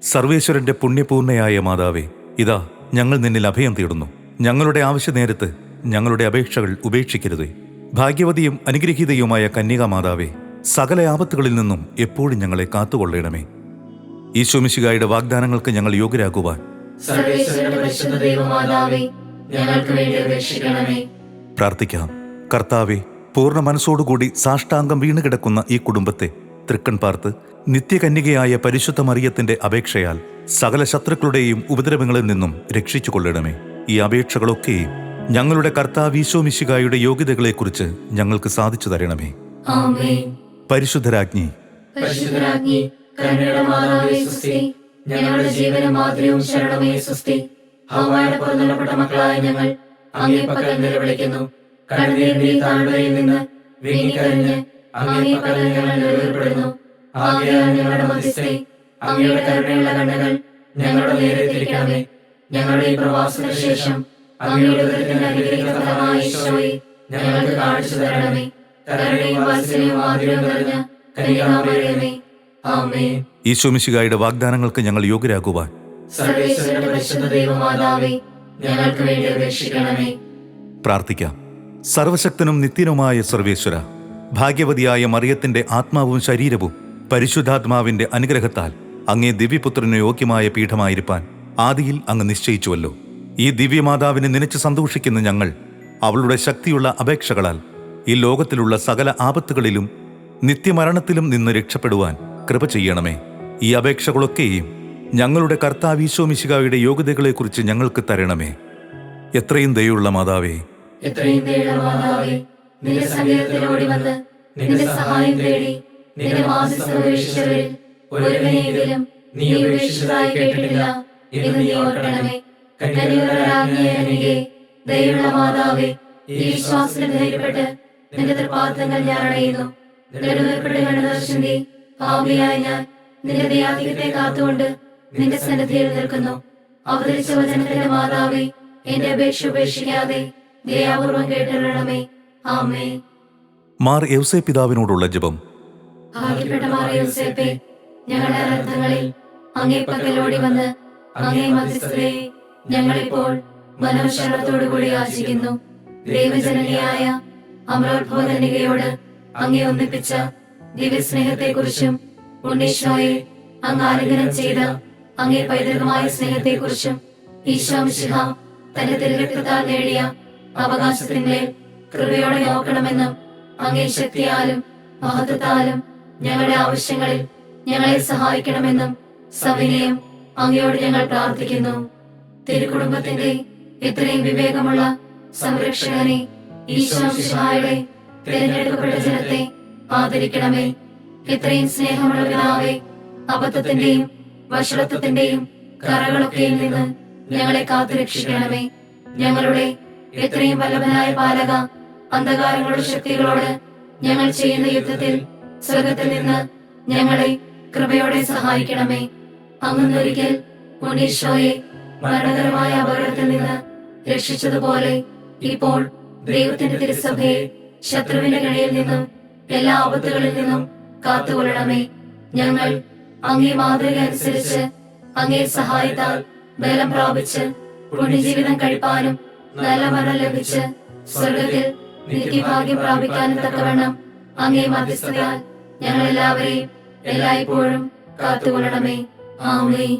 സർവേശ്വരന്റെ പുണ്യപൂർണ്ണയായ മാതാവേ, ഇതാ ഞങ്ങൾ നിന്നിൽ അഭയം തേടുന്നു. ഞങ്ങളുടെ ആവശ്യനേരത്ത് ഞങ്ങളുടെ അപേക്ഷകൾ ഉപേക്ഷിക്കരുതേ. ഭാഗ്യവതിയും അനുഗ്രഹീതയുമായ കന്യകാമാതാവേ, സകല ആപത്തുകളിൽ നിന്നും എപ്പോഴും ഞങ്ങളെ കാത്തുകൊള്ളണമേ. ഈശോമിശിഹായുടെ വാഗ്ദാനങ്ങൾക്ക് ഞങ്ങൾ യോഗ്യരാകുവാൻ സർവേശ്വരന്റെ പരിശുദ്ധ ദൈവമാതാവേ, ഞങ്ങൾക്ക് വേണ്ടി അപേക്ഷിക്കണമേ. പ്രാർത്ഥിക്കാം. കർത്താവെ, പൂർണ്ണ മനസ്സോടുകൂടി സാഷ്ടാംഗം വീണുകിടക്കുന്ന ഈ കുടുംബത്തെ തൃക്കൺ പാർത്ത് നിത്യകന്യകയായ പരിശുദ്ധ മറിയത്തിന്റെ അപേക്ഷയാൽ സകല ശത്രുക്കളുടെയും ഉപദ്രവങ്ങളിൽ നിന്നും രക്ഷിച്ചു കൊള്ളണമേ. ഈ അപേക്ഷകളൊക്കെയും ഞങ്ങളുടെ കർത്താവ് ഈശോ മിശിഹായുടെ യോഗ്യതകളെക്കുറിച്ച് ഞങ്ങൾക്ക് സാധിച്ചു തരണമേ. ആമേൻ. പരിശുദ്ധരാജ്ഞി, പരിശുദ്ധരാജ്ഞി, കരുണയുടെ മാതാവേ സ്വസ്തി. ഞങ്ങളുടെ ജീവനും മാതൃവും ശരണമേ സ്വസ്തി. ഹവ്വായുടെ പുറന്തള്ളപ്പെട്ട മക്കളായ ഞങ്ങൾ അങ്ങേ പക്കൽ നിലവിളിക്കുന്നു. കടലിന്റെ താഴ്വരയിൽ നിന്ന് വീങ്ങിക്കരഞ്ഞ് അങ്ങേ പക്കൽ ഞങ്ങൾ നിലവിളിപ്പെടുന്നു. ആകയാൽ ഞങ്ങളുടെ മധ്യസ്ഥേ, അങ്ങയുടെ കരുണയുള്ള കണ്ണുകൾ ഞങ്ങളുടെ നേരെ തിരിക്കണമേ. ഞങ്ങളുടെ ഈ പ്രവാസത്തിന് ശേഷം അങ്ങയുടെ ഉദരത്തിന്റെ അനുഗ്രഹിക്കുന്ന ഫലമായ ഈശോയെ ഞങ്ങൾക്ക് കാണിച്ചു തരണമേ. കരുണയും വാത്സല്യവും ആദരവും നിറഞ്ഞ കന്യകാമറിയമേ, ആമേൻ. ഈശോ മിശിഹായുടെ വാഗ്ദാനങ്ങൾക്ക് ഞങ്ങൾ യോഗ്യരാകുവാൻ സർവേശ്വരന്റെ പരിശുദ്ധ ദൈവമാതാവേ, ഞങ്ങൾക്ക് വേണ്ടി അപേക്ഷിക്കണമേ. പ്രാർത്ഥിക്കാം. സർവശക്തനും നിത്യനുമായ സർവേശ്വര, ഭാഗ്യവതിയായ മറിയത്തിന്റെ ആത്മാവും ശരീരവും പരിശുദ്ധാത്മാവിന്റെ അനുഗ്രഹത്താൽ അങ്ങേ ദിവ്യപുത്രന് യോഗ്യമായ പീഠമായിരിക്കാൻ ആദിയിൽ അങ്ങ് നിശ്ചയിച്ചുവല്ലോ. ഈ ദിവ്യമാതാവിനെ നനച്ച് സന്തോഷിക്കുന്ന ഞങ്ങൾ അവളുടെ ശക്തിയുള്ള അപേക്ഷകളാൽ ഈ ലോകത്തിലുള്ള സകല ആപത്തുകളിലും നിത്യമരണത്തിലും നിന്ന് രക്ഷപ്പെടുവാൻ കൃപ ചെയ്യണമേ. ഈ അപേക്ഷകളൊക്കെയും ഞങ്ങളുടെ കർത്താവ് ഈശോ മിശിഹായുടെ യോഗ്യതകളെക്കുറിച്ച് ഞങ്ങൾക്ക് തരണമേ. എത്രയും ദയുള്ള മാതാവേ, എത്രയും ദയുള്ള മാതാവേ, നിന്റെ സങ്കേതത്തിലോടി വന്ന് നിന്റെ സഹായം തേടി നിന്റെ മാധ്യസ്ഥം ഉപേക്ഷിച്ചവരിൽ ഒരുവനെയെങ്കിലും നീ ഉപേക്ഷിച്ചതായി കേട്ടിട്ടില്ല എന്ന് നീ ഓർക്കണമേ. കന്യകരാജ്ഞിയെ ദയുള്ള മാതാവേ, ഈ വിശ്വാസത്തിൽ ധൈര്യപ്പെട്ട് നിന്റെ തൃപ്പാദങ്ങൾ ഞാൻ അണയുന്നു. നെടുവേർപ്പെട്ട് കണ്ണുദർശന്തി പാപിയായ ഞാൻ നിന്റെ ദയാധികത്തെ കാത്തുകൊണ്ട് നിന്റെ സന്നിധിയിൽ നിൽക്കുന്നു. അവതരിച്ച വചനത്തിന്റെ മാതാവേ, എന്റെ അപേക്ഷ ഉപേക്ഷിക്കാതെ ദയാപൂർവം കേട്ടിരണമേ. ആമേൻ. മാർ യൗസേ പിതാവിനോടുള്ള ജപം. ഭാഗ്യപ്പെട്ട മാർ യൗസേപ്പേ, ഞങ്ങളുടെ അനർത്ഥങ്ങളിൽ അങ്ങേ പക്കലോടി വന്ന് അങ്ങേ മധ്യസ്ഥരെ ഞങ്ങളിപ്പോൾ മനോശരണത്തോടുകൂടി യാചിക്കുന്നു. ദൈവജനനിയായ അമരോത്ഭവകന്യകയോട് അങ്ങേ ഒന്നിപ്പിച്ച ദിവ്യസ്നേഹത്തെക്കുറിച്ചും ഉണ്ണീശോയെ അങ്ങ് ആലിംഗനം ചെയ്ത അങ്ങേ പൈതൃകമായ സ്നേഹത്തെക്കുറിച്ചും ഈശോ മിശിഹ തന്റെ തിരുരക്തത്താൽ നേടിയ അവകാശത്തിന്മേൽ കൃപയോടെ നോക്കണമെന്നും അങ്ങേ ശക്തിയാലും മഹത്വത്താലും ഞങ്ങളുടെ ആവശ്യങ്ങളിൽ ഞങ്ങളെ സഹായിക്കണമെന്നും സവിനയം അങ്ങയോട് ഞങ്ങൾ പ്രാർത്ഥിക്കുന്നു. തിരുക്കുടുംബത്തിന്റെ ഇത്രയും വിവേകമുള്ള സംരക്ഷകനെ, ഈശോ മിശിഹായുടെ തിരഞ്ഞെടുക്കപ്പെട്ട ജനത്തെ ആദരിക്കണമേ. ഇത്രയും സ്നേഹമുള്ള പിതാവേ, അബദ്ധത്തിന്റെയും വഷളത്വത്തിന്റെയും കറകളൊക്കെയിൽ നിന്ന് ഞങ്ങളെ കാത്തുരക്ഷിക്കണമേ. ഞങ്ങളുടെ എത്രയും വല്ലഭനായ പാലക, അന്ധകാരങ്ങളുടെ ശക്തികളോട് ഞങ്ങൾ ചെയ്യുന്ന യുദ്ധത്തിൽ സ്വർഗത്തിൽ നിന്ന് ഞങ്ങളെ കൃപയോടെ സഹായിക്കണമേ. അങ്ങൊരിക്കൽ ഉണ്ണീശോയെ മരണകരമായ അപകടത്തിൽ നിന്ന് രക്ഷിച്ചതുപോലെ ഇപ്പോൾ ദൈവത്തിന്റെ തിരുസഭയെ ശത്രുവിന്റെ കണിയിൽ നിന്നും എല്ലാ ആപത്തുകളിൽ നിന്നും കാത്തുകൊള്ളണമേ. ഞങ്ങൾ അങ്ങേ മാതൃക അനുസരിച്ച് അങ്ങേ സഹായത്താൽ ബലം പ്രാപിച്ച് പുണ്യജീവിതം കഴിപ്പാനും നല്ല മരണം ലഭിച്ച് സ്വർഗത്തിൽ നിത്യഭാഗ്യം പ്രാപിക്കാനും തക്കവണ്ണം അങ്ങേ മധ്യസ്ഥതയാൽ ഞങ്ങൾ എല്ലാവരെയും എല്ലായ്പ്പോഴും കാത്തുകൊള്ളണമേ. ആമേൻ.